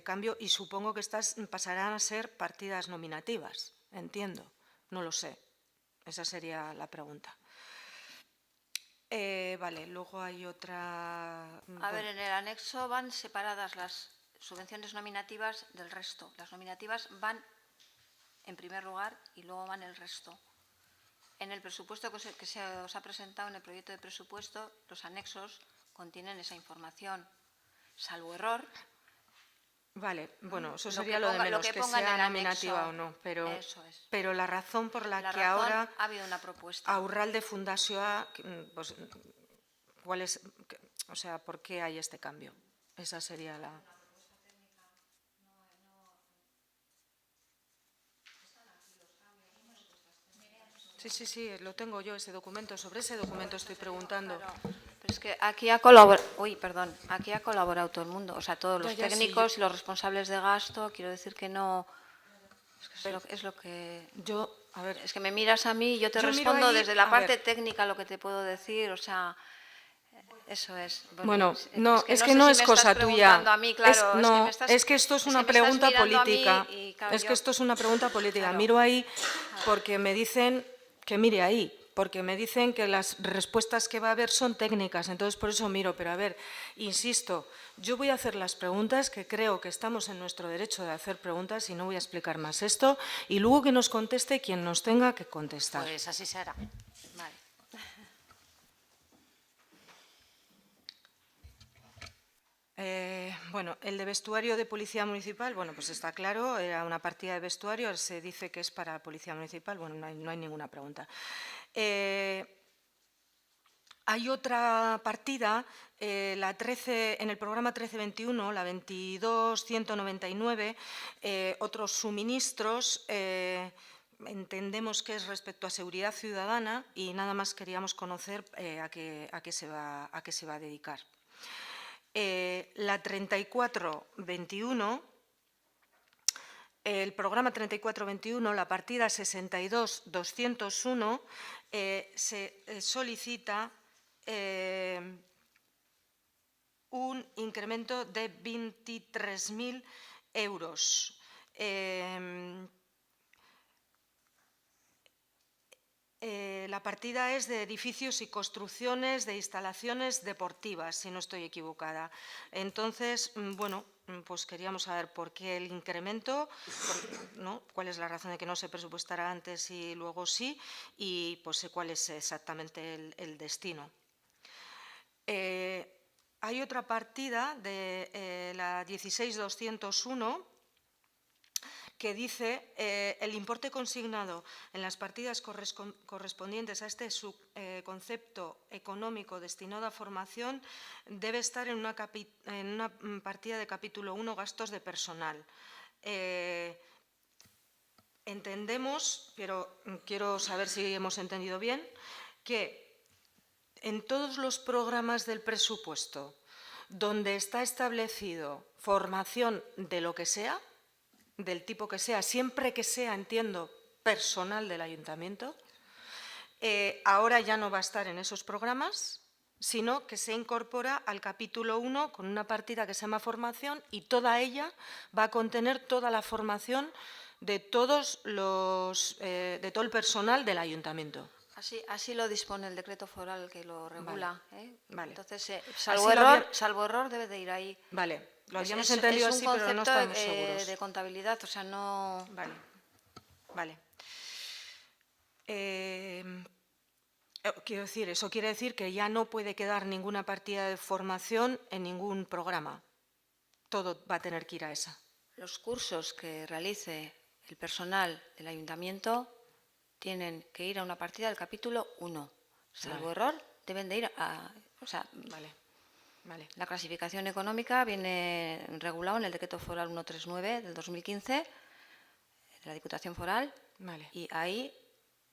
cambio, y supongo que estas pasarán a ser partidas nominativas, entiendo, no lo sé. Esa sería la pregunta. Vale, luego hay otra... A ver, en el anexo van separadas las subvenciones nominativas del resto. Las nominativas van en primer lugar y luego van el resto. En el presupuesto que se os ha presentado, en el proyecto de presupuesto, los anexos contienen esa información, salvo error. Vale, bueno, eso Lo sería que lo de ponga- lo menos, que que ponga en sea el nominativa anexo. o no, pero, Eso es. pero la razón por la La que razón, ahora ha habido una propuesta. Aurralde Fundazioa, pues, ¿cuál es, o sea, por qué hay este cambio? Esa sería la... Sí, lo tengo yo, ese documento. Sobre ese documento estoy preguntando. Claro, pero es que aquí ha colaborado, aquí ha colaborado todo el mundo, o sea, todos los Ya, sí, técnicos y los responsables de gasto. Quiero decir que no, es lo que... A ver, Es que me miras a mí y yo te Yo miro respondo ahí, desde la a parte ver. técnica lo que te puedo decir, o sea, eso es. Bueno, no, es sé que no si es me cosa estás tuya. preguntando a mí, claro, No, es que es que esto es una que me estás pregunta mirando a mí política. y, claro, Es que yo- esto es una pregunta política. Claro. Miro ahí porque me dicen que mire ahí, porque me dicen que las respuestas que va a haber son técnicas, entonces por eso miro. Pero a ver, insisto, yo voy a hacer las preguntas, que creo que estamos en nuestro derecho de hacer preguntas y no voy a explicar más esto, y luego que nos conteste quien nos tenga que contestar. Pues así será. Vale. Bueno, el de vestuario de Policía Municipal, bueno, pues está claro, era una partida de vestuario, se dice que es para Policía Municipal, bueno, no hay ninguna pregunta. Hay otra partida, la 13, en el programa 1321, la 22.199, otros suministros, entendemos que es respecto a seguridad ciudadana y nada más queríamos conocer a qué se va a dedicar. La 3421, el programa 3421, la partida 62.201, se solicita un incremento de 23.000 euros. La partida es de edificios y construcciones de instalaciones deportivas, si no estoy equivocada. Entonces, bueno, pues queríamos saber por qué el incremento, ¿no? Cuál es la razón de que no se presupuestara antes y luego sí, y pues cuál es exactamente el destino. Hay otra partida de la 16.201 que dice el importe consignado en las partidas correspondientes a este subconcepto económico destinado a formación debe estar en una partida de capítulo 1, gastos de personal. Entendemos, pero quiero saber si hemos entendido bien, que en todos los programas del presupuesto donde está establecido formación de lo que sea, del tipo que sea, siempre que sea, entiendo, personal del ayuntamiento, ahora ya no va a estar en esos programas, sino que se incorpora al capítulo 1 con una partida que se llama formación y toda ella va a contener toda la formación de todo el personal del ayuntamiento. Así lo dispone el decreto foral que lo regula. Vale. Entonces, Salvo error debe de ir ahí. Vale, lo habíamos Es entendido un así, pero no concepto estamos seguros. de contabilidad, o sea, no... Vale. Quiero decir, eso quiere decir que ya no puede quedar ninguna partida de formación en ningún programa. Todo va a tener que ir a esa. Los cursos que realice el personal del ayuntamiento tienen que ir a una partida del capítulo 1. Salvo error, deben de ir a... O sea, Vale. La clasificación económica viene regulado en el decreto foral 139 del 2015 de la Diputación Foral. Vale. Y ahí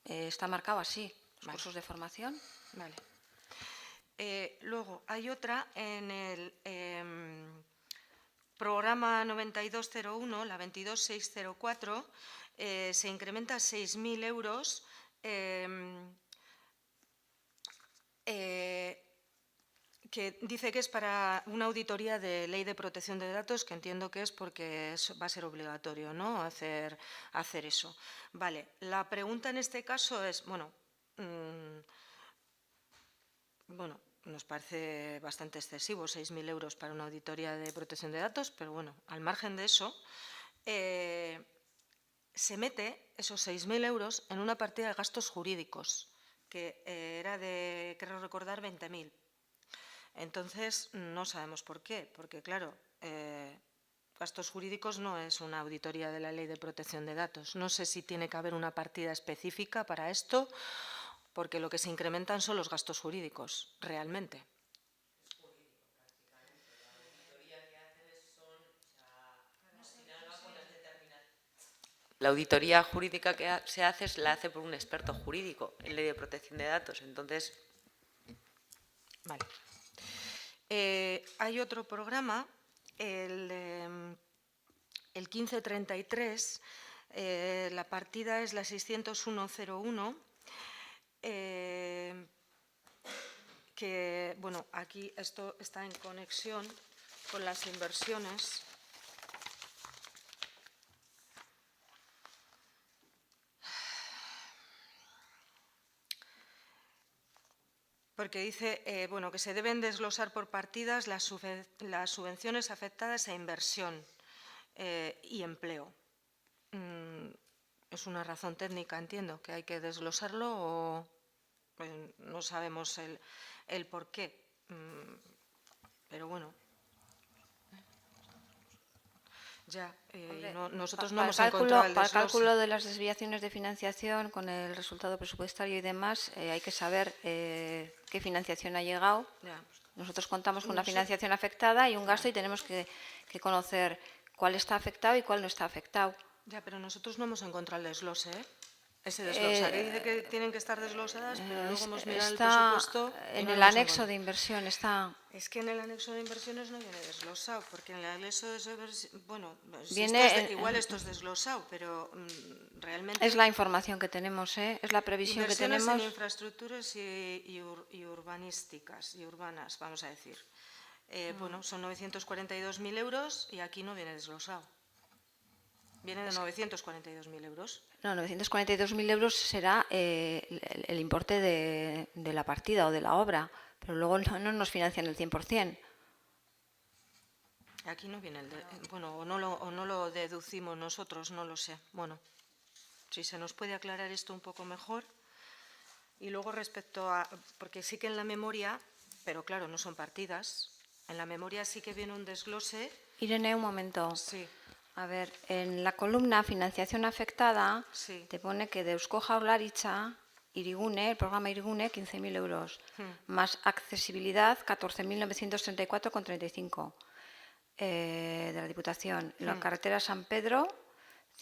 está marcado así, los cursos de formación. Vale. Luego, hay otra en el programa 9201, la 22604, se incrementa 6.000 euros que dice que es para una auditoría de ley de protección de datos, que entiendo que es porque va a ser obligatorio, ¿no?, hacer eso. Vale, la pregunta en este caso es, bueno, bueno, nos parece bastante excesivo, 6.000 euros para una auditoría de protección de datos, pero bueno, al margen de eso, se mete esos 6.000 euros en una partida de gastos jurídicos, que era de, creo recordar, 20.000. Entonces, no sabemos por qué, porque claro, gastos jurídicos no es una auditoría de la Ley de Protección de Datos. No sé si tiene que haber una partida específica para esto, porque lo que se incrementan son los gastos jurídicos, realmente. La auditoría jurídica que se hace la hace por un experto jurídico en ley de protección de datos. Entonces, vale. Hay otro programa, el 1533, la partida es la 60101, que, bueno, aquí esto está en conexión con las inversiones. Porque dice bueno, que se deben desglosar por partidas las subvenciones afectadas a inversión y empleo. Es una razón técnica, entiendo, que hay que desglosarlo o no sabemos el por qué. Pero bueno. Ya, nosotros no hemos encontrado el desglose. Para el cálculo de las desviaciones de financiación, con el resultado presupuestario y demás, hay que saber qué financiación ha llegado. Ya. Nosotros contamos con una financiación afectada y un gasto y tenemos que conocer cuál está afectado y cuál no está afectado. Ya, pero nosotros no hemos encontrado el desglose, ese desglose. Aquí dice que tienen que estar desglosadas, pero luego hemos mirado el presupuesto. En el anexo de inversión está. Es que en el anexo de inversiones no viene desglosado, porque en el anexo de bueno, igual esto es desglosado, pero realmente. Es la información que tenemos, es la previsión que tenemos. Inversiones en infraestructuras y urbanísticas y urbanas, vamos a decir. Bueno, son 942.000 euros y aquí no viene desglosado. Viene de 942.000 euros. No, 942.000 euros será el importe de la partida o de la obra, pero luego no nos financian el 100%. Aquí no viene bueno, o no lo deducimos nosotros, no lo sé. Bueno, si se nos puede aclarar esto un poco mejor. Y luego respecto a, porque sí que en la memoria, pero claro, no son partidas, en la memoria sí que viene un desglose. Irene, un momento. Sí. A ver, en la columna financiación afectada, sí. Te pone que de Eusko Jaurlaritza, Irigune, el programa Irigune, 15.000 euros, más accesibilidad, 14.934,35 de la Diputación. La carretera San Pedro,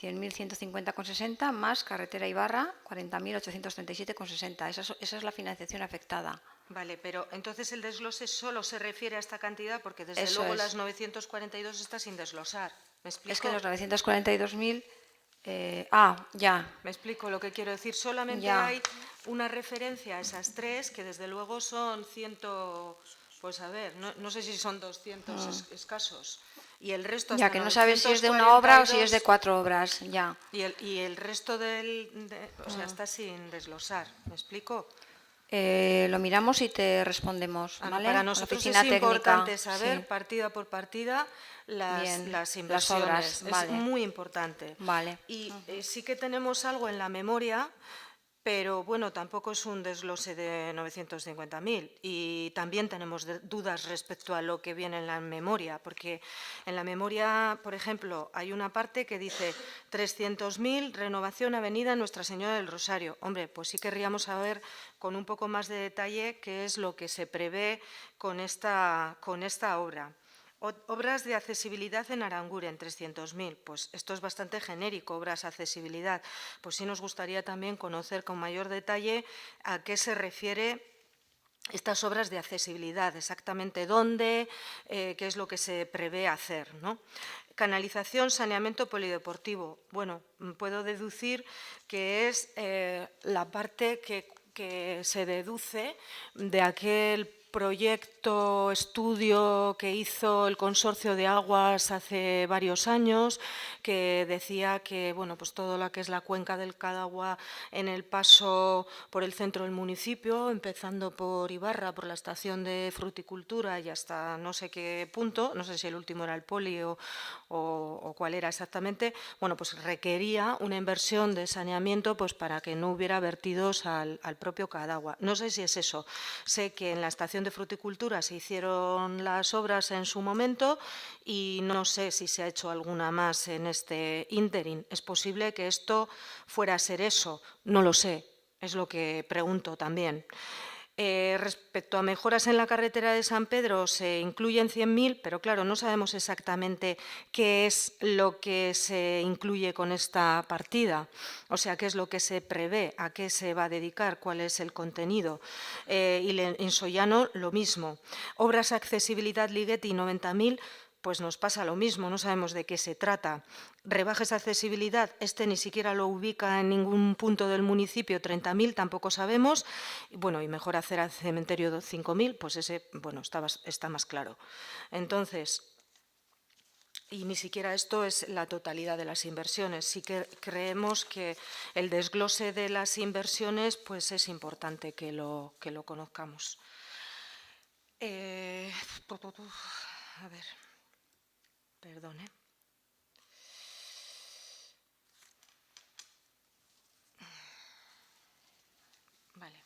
100.150,60, más carretera Ibarra, 40.837,60. Esa es la financiación afectada. Vale, pero entonces el desglose solo se refiere a esta cantidad porque desde luego las 942 está sin desglosar. ¿Me explico? Es que los 942.000... ya. Me explico lo que quiero decir. Solamente hay una referencia a esas tres que desde luego son 100, pues a ver, no sé si son 200 escasos. Y el resto ya que no sabes si es de una obra o si es de 4 obras, ya. Y el resto o sea, está sin desglosar. ¿Me explico? Lo miramos y te respondemos. ¿Vale? Para nosotros es importante saber partida por partida las inversiones. Las obras, es muy importante. Vale. Y sí que tenemos algo en la memoria, pero bueno, tampoco es un desglose de 950.000. Y también tenemos dudas respecto a lo que viene en la memoria, porque en la memoria, por ejemplo, hay una parte que dice 300.000 renovación avenida Nuestra Señora del Rosario. Hombre, pues sí querríamos saber con un poco más de detalle qué es lo que se prevé con esta obra. Obras de accesibilidad en Aranguren, 300.000. Pues esto es bastante genérico, obras de accesibilidad. Pues sí nos gustaría también conocer con mayor detalle a qué se refiere estas obras de accesibilidad, exactamente dónde, qué es lo que se prevé hacer, ¿no? Canalización, saneamiento polideportivo. Bueno, puedo deducir que es la parte que se deduce de aquel proyecto, estudio que hizo el Consorcio de Aguas hace varios años, que decía que bueno, pues todo lo que es la cuenca del Cadagua en el paso por el centro del municipio, empezando por Ibarra, por la estación de fruticultura y hasta no sé qué punto, no sé si el último era el Poli o cuál era exactamente, bueno, pues requería una inversión de saneamiento pues para que no hubiera vertidos al propio Cadagua. No sé si es eso. Sé que en la estación de fruticultura se hicieron las obras en su momento y no sé si se ha hecho alguna más en este ínterin. ¿Es posible que esto fuera a ser eso? No lo sé, es lo que pregunto también. Respecto a mejoras en la carretera de San Pedro, se incluyen 100.000, pero claro, no sabemos exactamente qué es lo que se incluye con esta partida, o sea, qué es lo que se prevé, a qué se va a dedicar, cuál es el contenido. Y en Sollano lo mismo. Obras accesibilidad Ligeti 90.000, pues nos pasa lo mismo, no sabemos de qué se trata. Rebajes de accesibilidad, este ni siquiera lo ubica en ningún punto del municipio, 30.000, tampoco sabemos. Bueno, y mejor hacer al cementerio 5.000, pues ese, bueno, está más claro. Entonces, y ni siquiera esto es la totalidad de las inversiones. Sí que creemos que el desglose de las inversiones pues es importante que lo conozcamos. A ver, perdón, Vale.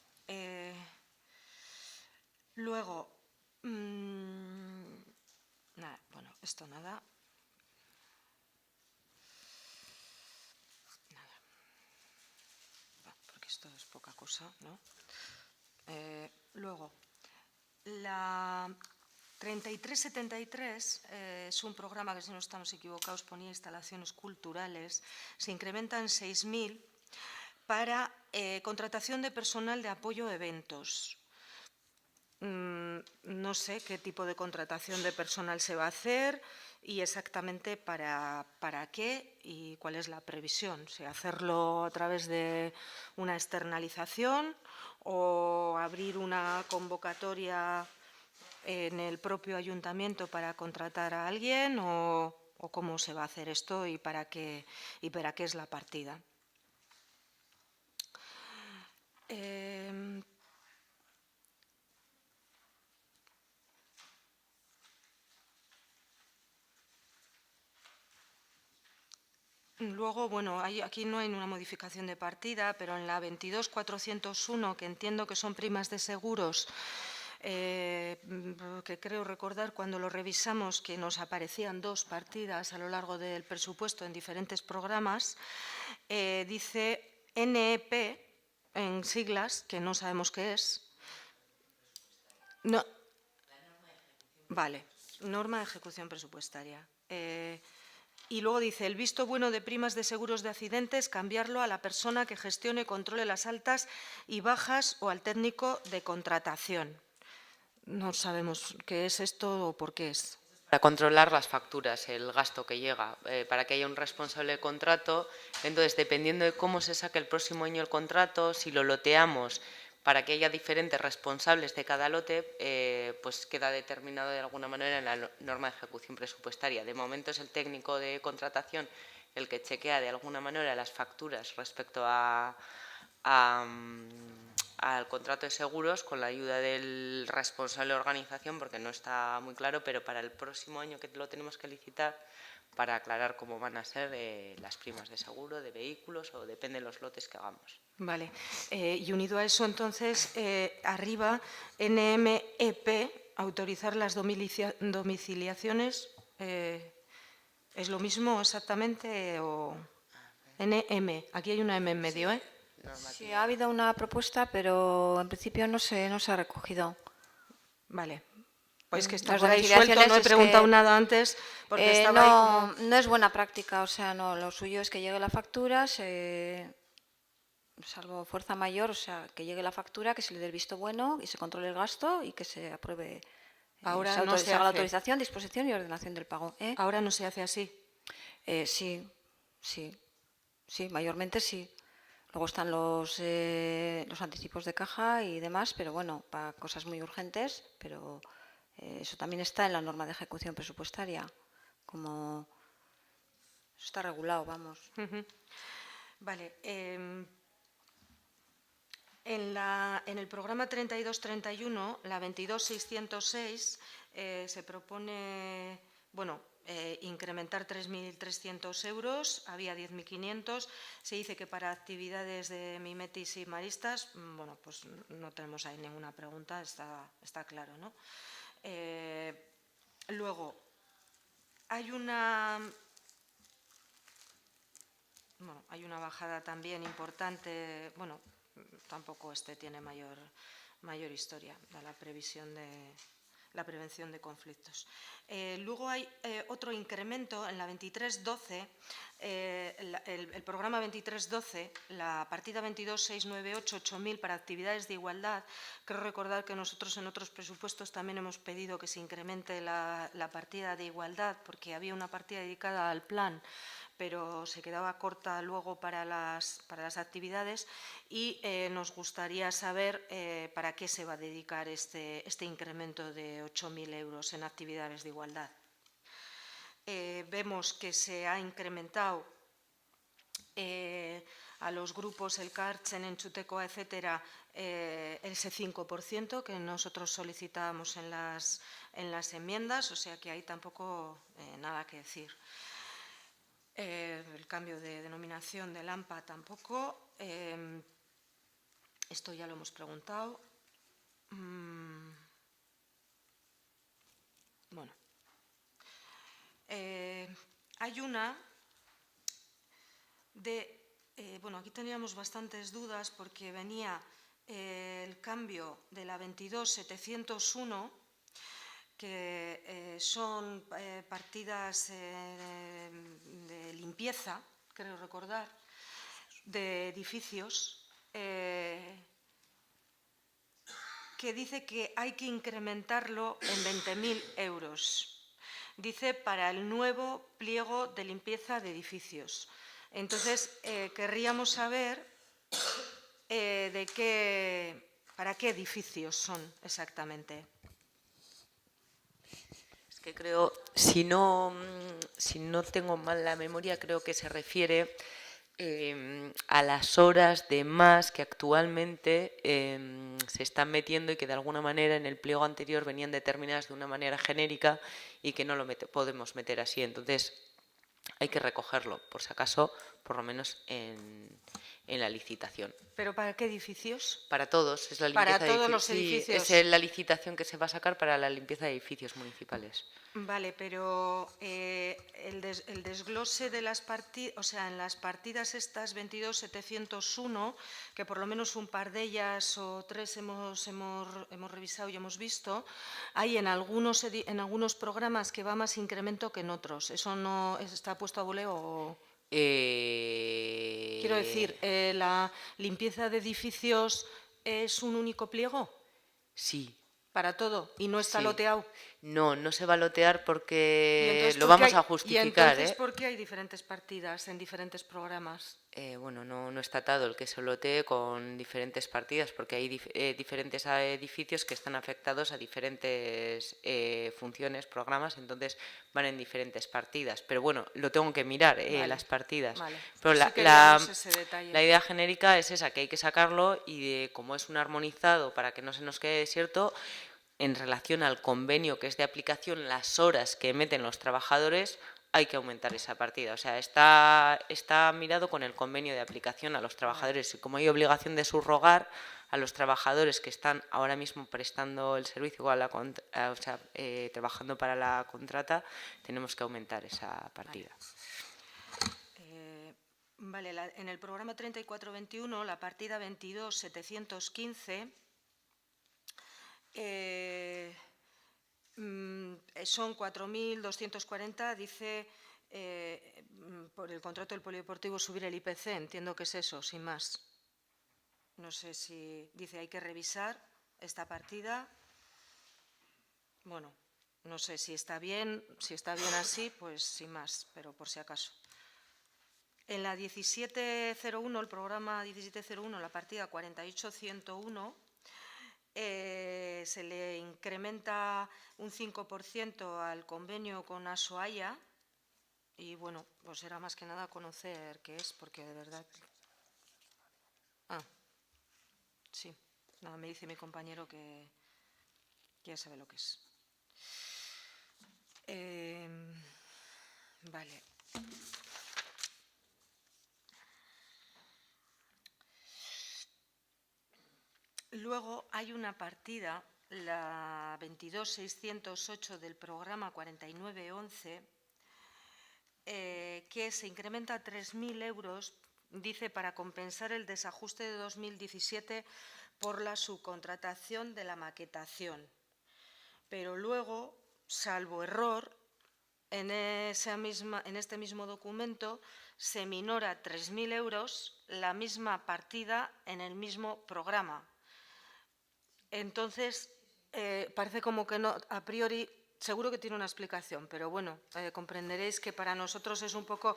Luego, nada, bueno, esto nada. Porque esto es poca cosa, ¿no? Luego, la 3373 es un programa que, si no estamos equivocados, ponía instalaciones culturales. Se incrementa en 6.000 para contratación de personal de apoyo a eventos. No sé qué tipo de contratación de personal se va a hacer y exactamente para qué y cuál es la previsión. Si hacerlo a través de una externalización o abrir una convocatoria en el propio ayuntamiento para contratar a alguien o cómo se va a hacer esto y para qué es la partida. Luego, bueno, aquí no hay una modificación de partida, pero en la 22.401, que entiendo que son primas de seguros, que creo recordar cuando lo revisamos que nos aparecían dos partidas a lo largo del presupuesto en diferentes programas, dice NEP en siglas, que no sabemos qué es. No. Vale, norma de ejecución presupuestaria. Y luego dice, el visto bueno de primas de seguros de accidentes, cambiarlo a la persona que gestione y controle las altas y bajas o al técnico de contratación. No sabemos qué es esto o por qué es. Para controlar las facturas, el gasto que llega, para que haya un responsable de contrato. Entonces, dependiendo de cómo se saque el próximo año el contrato, si lo loteamos para que haya diferentes responsables de cada lote, pues queda determinado de alguna manera en la norma de ejecución presupuestaria. De momento es el técnico de contratación el que chequea de alguna manera las facturas respecto al contrato de seguros con la ayuda del responsable de organización, porque no está muy claro, pero para el próximo año que lo tenemos que licitar, para aclarar cómo van a ser las primas de seguro, de vehículos o depende de los lotes que hagamos. Vale. Y unido a eso, entonces, arriba, NMEP, autorizar las domiciliaciones, ¿es lo mismo exactamente o...? NM, aquí hay una M en medio, ¿eh? Sí, ha habido una propuesta, pero en principio no se ha recogido. Vale. Pues que está Las por ahí suelto, no he preguntado nada antes porque estaba ahí como... No es buena práctica, o sea, no, lo suyo es que llegue la factura, salvo fuerza mayor, o sea, que llegue la factura, que se le dé el visto bueno y se controle el gasto y que se apruebe, Ahora no se haga la hace. autorización, disposición y ordenación del pago. Ahora no se hace así. Sí, mayormente sí. Luego están los anticipos de caja y demás, pero bueno, para cosas muy urgentes, pero eso también está en la norma de ejecución presupuestaria, como eso está regulado, vamos. Vale. En el programa 3231, la 22606, se propone, bueno, incrementar 3.300 euros, había 10.500. Se dice que para actividades de mimetis y maristas, bueno, pues no tenemos ahí ninguna pregunta, está claro, ¿no? Luego, hay una bajada también importante, bueno, tampoco tiene mayor historia, de la prevención de conflictos. Luego hay otro incremento en la 2312, el programa 2312, la partida 22698, 8.000 para actividades de igualdad. Quiero recordar que nosotros en otros presupuestos también hemos pedido que se incremente la partida de igualdad, porque había una partida dedicada al plan, pero se quedaba corta luego para las actividades, y nos gustaría saber para qué se va a dedicar este incremento de 8.000 euros en actividades de igualdad. Vemos que se ha incrementado a los grupos Elkartzen, Entzuteko, etcétera, ese 5% que nosotros solicitábamos en las enmiendas, o sea que ahí tampoco nada que decir. El cambio de denominación del AMPA tampoco. Esto ya lo hemos preguntado. Bueno. Hay una bueno, aquí teníamos bastantes dudas porque venía el cambio de la 22701, que son partidas de limpieza, creo recordar, de edificios, que dice que hay que incrementarlo en 20.000 euros. Dice para el nuevo pliego de limpieza de edificios. Entonces, querríamos saber para qué edificios son exactamente. Que creo, si no tengo mal la memoria, creo que se refiere a las horas de más que actualmente se están metiendo y que de alguna manera en el pliego anterior venían determinadas de una manera genérica y que no lo podemos meter así. Entonces hay que recogerlo, por si acaso, por lo menos en la licitación. ¿Pero para qué edificios? Para todos, es la limpieza. Para todos los edificios. Sí, es la licitación que se va a sacar para la limpieza de edificios municipales. Vale, pero el desglose de las partidas, o sea, en las partidas estas 22.701, que por lo menos un par de ellas o tres hemos revisado y hemos visto, hay en algunos programas que va más incremento que en otros. ¿Eso no está puesto a voleo? Quiero decir, ¿la limpieza de edificios es un único pliego? Sí. ¿Para todo? ¿Y no está loteado? No, no se va a lotear porque lo vamos a justificar. ¿Y entonces por qué hay diferentes partidas en diferentes programas? Bueno, no está atado el que se lotee con diferentes partidas, porque hay diferentes edificios que están afectados a diferentes funciones, programas, entonces van en diferentes partidas. Pero bueno, lo tengo que mirar, vale, las partidas. Vale. Pero sí la idea genérica es esa, que hay que sacarlo y como es un armonizado para que no se nos quede desierto, en relación al convenio que es de aplicación, las horas que emiten los trabajadores, hay que aumentar esa partida. O sea, está mirado con el convenio de aplicación a los trabajadores. Y como hay obligación de subrogar a los trabajadores que están ahora mismo prestando el servicio, trabajando para la contrata, tenemos que aumentar esa partida. Vale, en el programa 3421, la partida 22.715, son 4.240, dice, por el contrato del polideportivo subir el IPC, entiendo que es eso, sin más. No sé si dice hay que revisar esta partida. Bueno, no sé si está bien así, pues sin más, pero por si acaso. En la 1701, el programa 1701, la partida 48101, se le incrementa un 5% al convenio con Asoaya y, bueno, pues era más que nada conocer qué es, porque de verdad... Sí, nada, me dice mi compañero que ya sabe lo que es. Vale. Luego hay una partida, la 22.608 del programa 4911, que se incrementa a 3.000 euros, dice, para compensar el desajuste de 2017 por la subcontratación de la maquetación. Pero luego, salvo error, en este mismo documento se minora 3.000 euros la misma partida en el mismo programa. Entonces, parece como que no, a priori, seguro que tiene una explicación, pero bueno, comprenderéis que para nosotros es un poco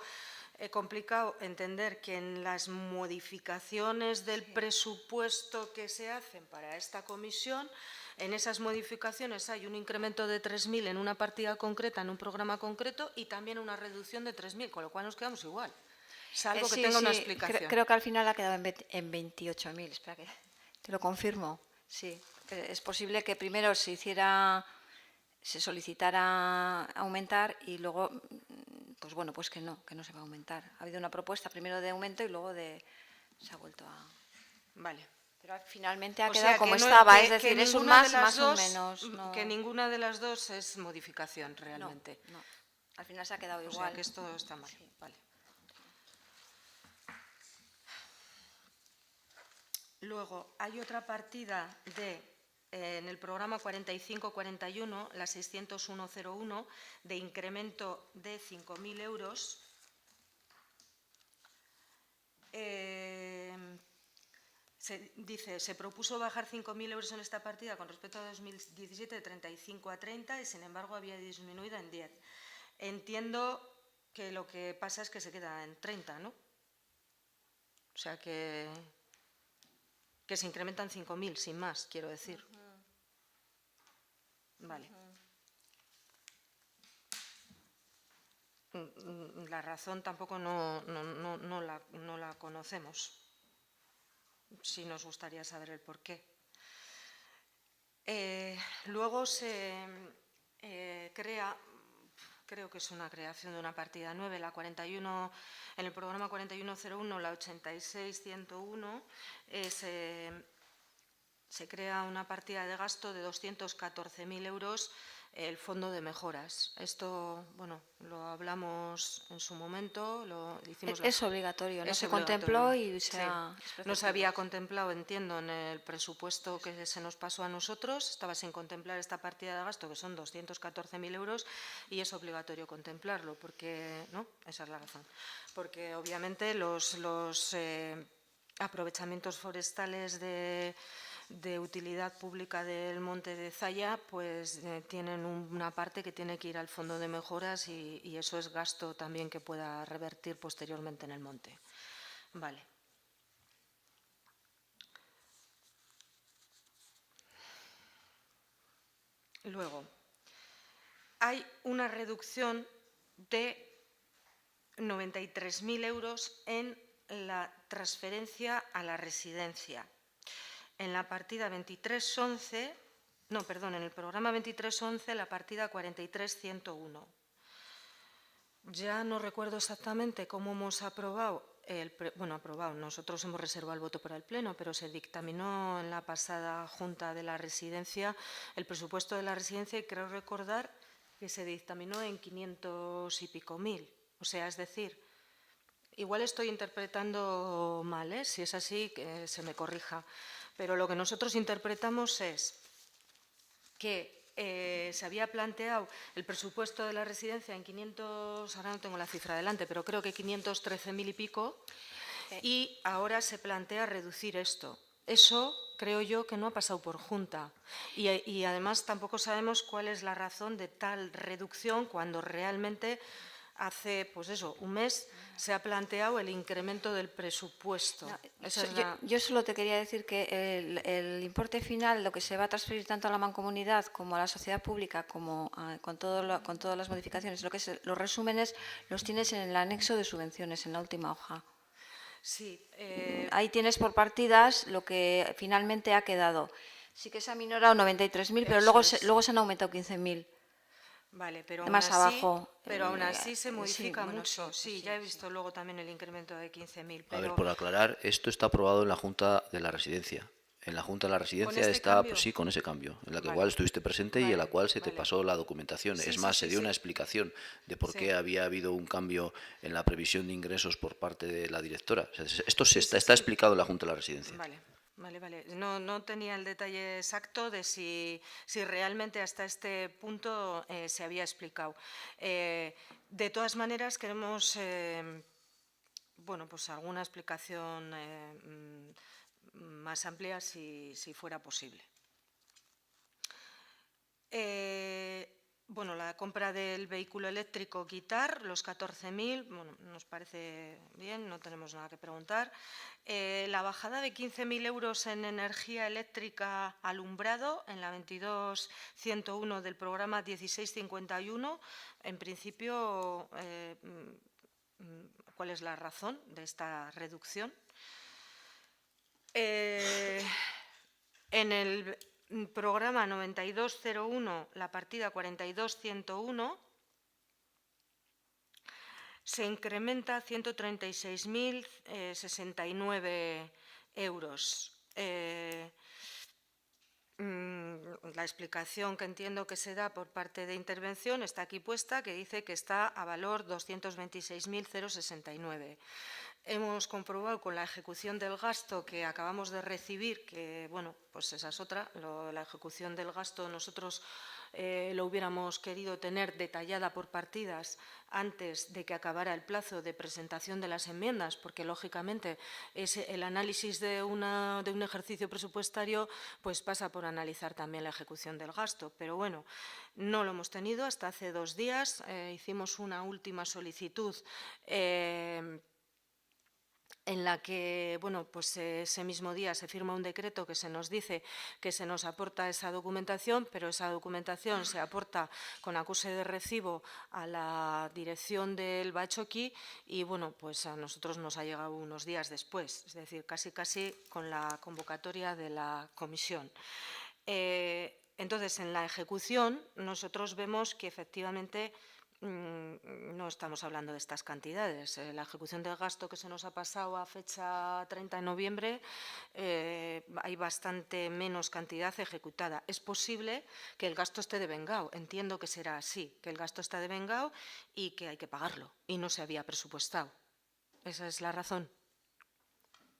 complicado entender que en las modificaciones del presupuesto que se hacen para esta comisión, en esas modificaciones hay un incremento de 3.000 en una partida concreta, en un programa concreto, y también una reducción de 3.000, con lo cual nos quedamos igual, salvo que tenga una explicación. Creo que al final ha quedado en 28.000. Espera que te lo confirmo. Sí, es posible que primero se solicitara aumentar y luego, pues bueno, pues que no se va a aumentar. Ha habido una propuesta primero de aumento y luego se ha vuelto a... Vale. Pero finalmente ha O quedado sea, como que no- estaba, que- es decir, que es un ninguna de más, las un dos- menos. No, Que ninguna de las dos es modificación realmente. no. Al final se ha quedado O igual. sea, que esto está mal. Sí. Vale. Luego, hay otra partida en el programa 4541, la 60101, de incremento de 5.000 euros. Se propuso bajar 5.000 euros en esta partida con respecto a 2017 de 35 a 30 y, sin embargo, había disminuido en 10. Entiendo que lo que pasa es que se queda en 30, ¿no? O sea que se incrementan 5.000, sin más, quiero decir. Vale. La razón tampoco no la conocemos. Sí nos gustaría saber el porqué. Luego se crea, creo que es una creación de una partida 9, la 41, en el programa 4101, la 86.101, se crea una partida de gasto de 214.000 euros, el fondo de mejoras. Esto, bueno, lo hablamos en su momento, lo hicimos. Es obligatorio, no Es se obligatorio. contempló y Sí. es No se había contemplado, entiendo, en el presupuesto que se nos pasó a nosotros. Estaba sin contemplar esta partida de gasto, que son 214.000 euros, y es obligatorio contemplarlo, porque, ¿no? Esa es la razón. Porque, obviamente, los aprovechamientos forestales de utilidad pública del Monte de Zaya, pues tienen una parte que tiene que ir al fondo de mejoras y eso es gasto también que pueda revertir posteriormente en el monte. Vale. Luego, hay una reducción de 93.000 euros en la transferencia a la residencia. En la partida 2311, no, perdón, en el programa 2311, la partida 43.101. Ya no recuerdo exactamente cómo hemos aprobado, nosotros hemos reservado el voto para el Pleno, pero se dictaminó en la pasada Junta de la Residencia el presupuesto de la residencia y creo recordar que se dictaminó en 500 y pico mil. O sea, es decir, igual estoy interpretando mal, si es así, que se me corrija. Pero lo que nosotros interpretamos es que se había planteado el presupuesto de la residencia en 500, ahora no tengo la cifra delante, pero creo que 513.000 y pico, y ahora se plantea reducir esto. Eso creo yo que no ha pasado por Junta y además tampoco sabemos cuál es la razón de tal reducción cuando realmente hace, pues eso, un mes se ha planteado el incremento del presupuesto. Esa es la- Yo solo te quería decir que el importe final, lo que se va a transferir tanto a la mancomunidad como a la sociedad pública, como con todas las modificaciones, los resúmenes los tienes en el anexo de subvenciones, en la última hoja. Sí, Ahí tienes por partidas lo que finalmente ha quedado. Sí que se ha minorado 93.000, pero luego Eso es. luego se han aumentado 15.000. vale, pero Más abajo, aún así se sí, modifica bueno, mucho. sí, Sí, ya he visto luego también el incremento de 15.000. A ver, Pero por aclarar, esto está aprobado en la Junta de la Residencia. En la Junta de la Residencia este está, cambio? pues sí, con ese cambio, en la que Vale. igual estuviste presente y en la Vale, cual se te vale. pasó la documentación. Sí, Es sí, más, sí, se dio sí. una explicación de por Sí. qué había habido un cambio en la previsión de ingresos por parte de la directora. O sea, esto Sí, está sí. explicado en la Junta de la Residencia. Vale, vale. No tenía el detalle exacto de si realmente hasta este punto se había explicado. De todas maneras, queremos pues alguna explicación más amplia si fuera posible. La compra del vehículo eléctrico Guitar, los 14.000, nos parece bien, no tenemos nada que preguntar. La bajada de 15.000 euros en energía eléctrica alumbrado en la 22.101 del programa 1651, en principio, ¿cuál es la razón de esta reducción? En el programa 9201, la partida 42.101, se incrementa a 136.069 euros. La explicación que entiendo que se da por parte de intervención está aquí puesta, que dice que está a valor 226.069. Hemos comprobado con la ejecución del gasto que acabamos de recibir, que pues esa es otra, la ejecución del gasto nosotros lo hubiéramos querido tener detallada por partidas antes de que acabara el plazo de presentación de las enmiendas, porque lógicamente el análisis de un ejercicio presupuestario pues pasa por analizar también la ejecución del gasto. Pero bueno, no lo hemos tenido hasta hace 2 días. Hicimos una última solicitud en la que, pues ese mismo día se firma un decreto que se nos dice que se nos aporta esa documentación, pero esa documentación se aporta con acuse de recibo a la dirección del Bachoqui y, pues a nosotros nos ha llegado unos días después, es decir, casi con la convocatoria de la comisión. Entonces, en la ejecución, nosotros vemos que efectivamente no estamos hablando de estas cantidades. La ejecución del gasto que se nos ha pasado a fecha 30 de noviembre, hay bastante menos cantidad ejecutada. Es posible que el gasto esté devengado. Entiendo que será así, que el gasto está devengado y que hay que pagarlo y no se había presupuestado. Esa es la razón.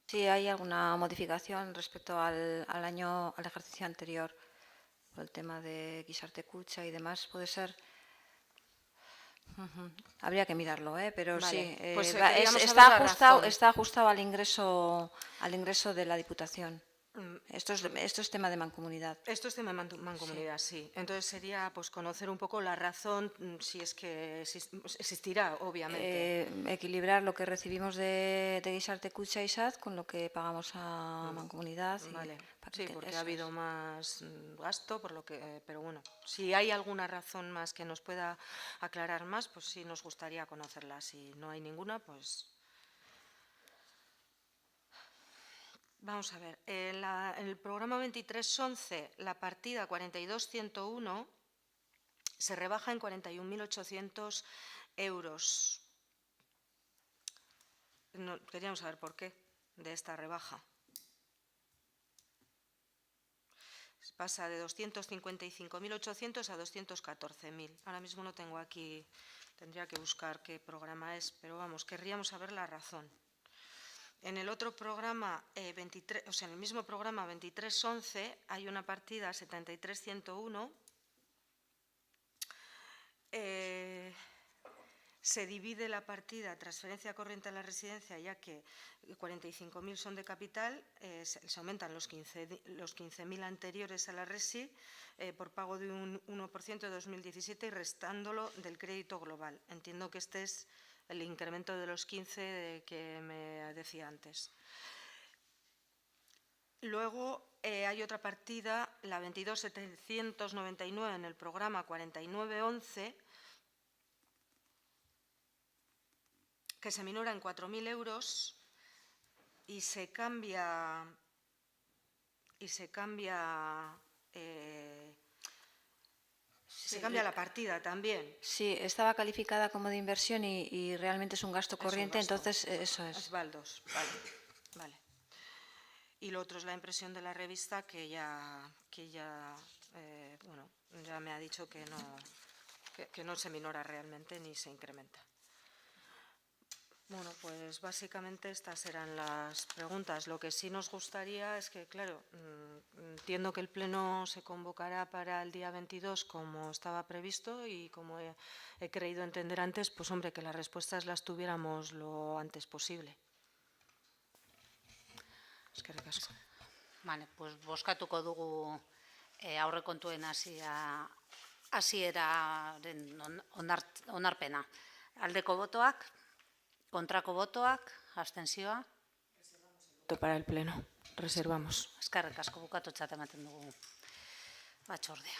Sí, hay alguna modificación respecto al ejercicio anterior, por el tema de Guisarte Cucha y demás, puede ser. Habría que mirarlo, pero Vale, sí, pues queríamos saber la razón. está ajustado al ingreso de la Diputación. Esto es tema de mancomunidad. Esto es tema de mancomunidad, sí. Entonces sería conocer un poco la razón, si es que existirá, obviamente. Equilibrar lo que recibimos de Guisarte Cucha y SAD con lo que pagamos a mancomunidad. Vale, sí, porque ha habido más gasto, pero bueno, si hay alguna razón más que nos pueda aclarar más, pues sí nos gustaría conocerla. Si no hay ninguna, pues... Vamos a ver, en el programa 2311, la partida 42.101 se rebaja en 41.800 euros. Queríamos saber por qué de esta rebaja. Pasa de 255.800 a 214.000. Ahora mismo no tengo aquí, tendría que buscar qué programa es, pero vamos, querríamos saber la razón. En el otro programa, en el mismo programa 2311, hay una partida 73.101 Se divide la partida transferencia corriente a la residencia, ya que 45.000 son de capital, se aumentan los 15.000 anteriores a la resi por pago de un 1% de 2017 y restándolo del crédito global. Entiendo que este es el incremento de los 15 que me decía antes. Luego hay otra partida, la 22.799 en el programa 4911, que se minora en 4.000 euros y se cambia la partida también. Sí, estaba calificada como de inversión y realmente es un gasto corriente, entonces eso es. Es baldos, vale. Y lo otro es la impresión de la revista que ya me ha dicho que no se minora realmente ni se incrementa. Bueno, pues básicamente estas eran las preguntas. Lo que sí nos gustaría es que, claro, entiendo que el Pleno se convocará para el día 22 como estaba previsto y como he creído entender antes, pues hombre, que las respuestas las tuviéramos lo antes posible. Eskerrik asko. Vale, pues bozkatuko dugu aurrekontuen hasieraren onarpena. Aldeko botoak, kontrako botoak, abstentzioa. Para el Pleno, reservamos. Eskerrik asko bukatutzat ematen dugu batzordea.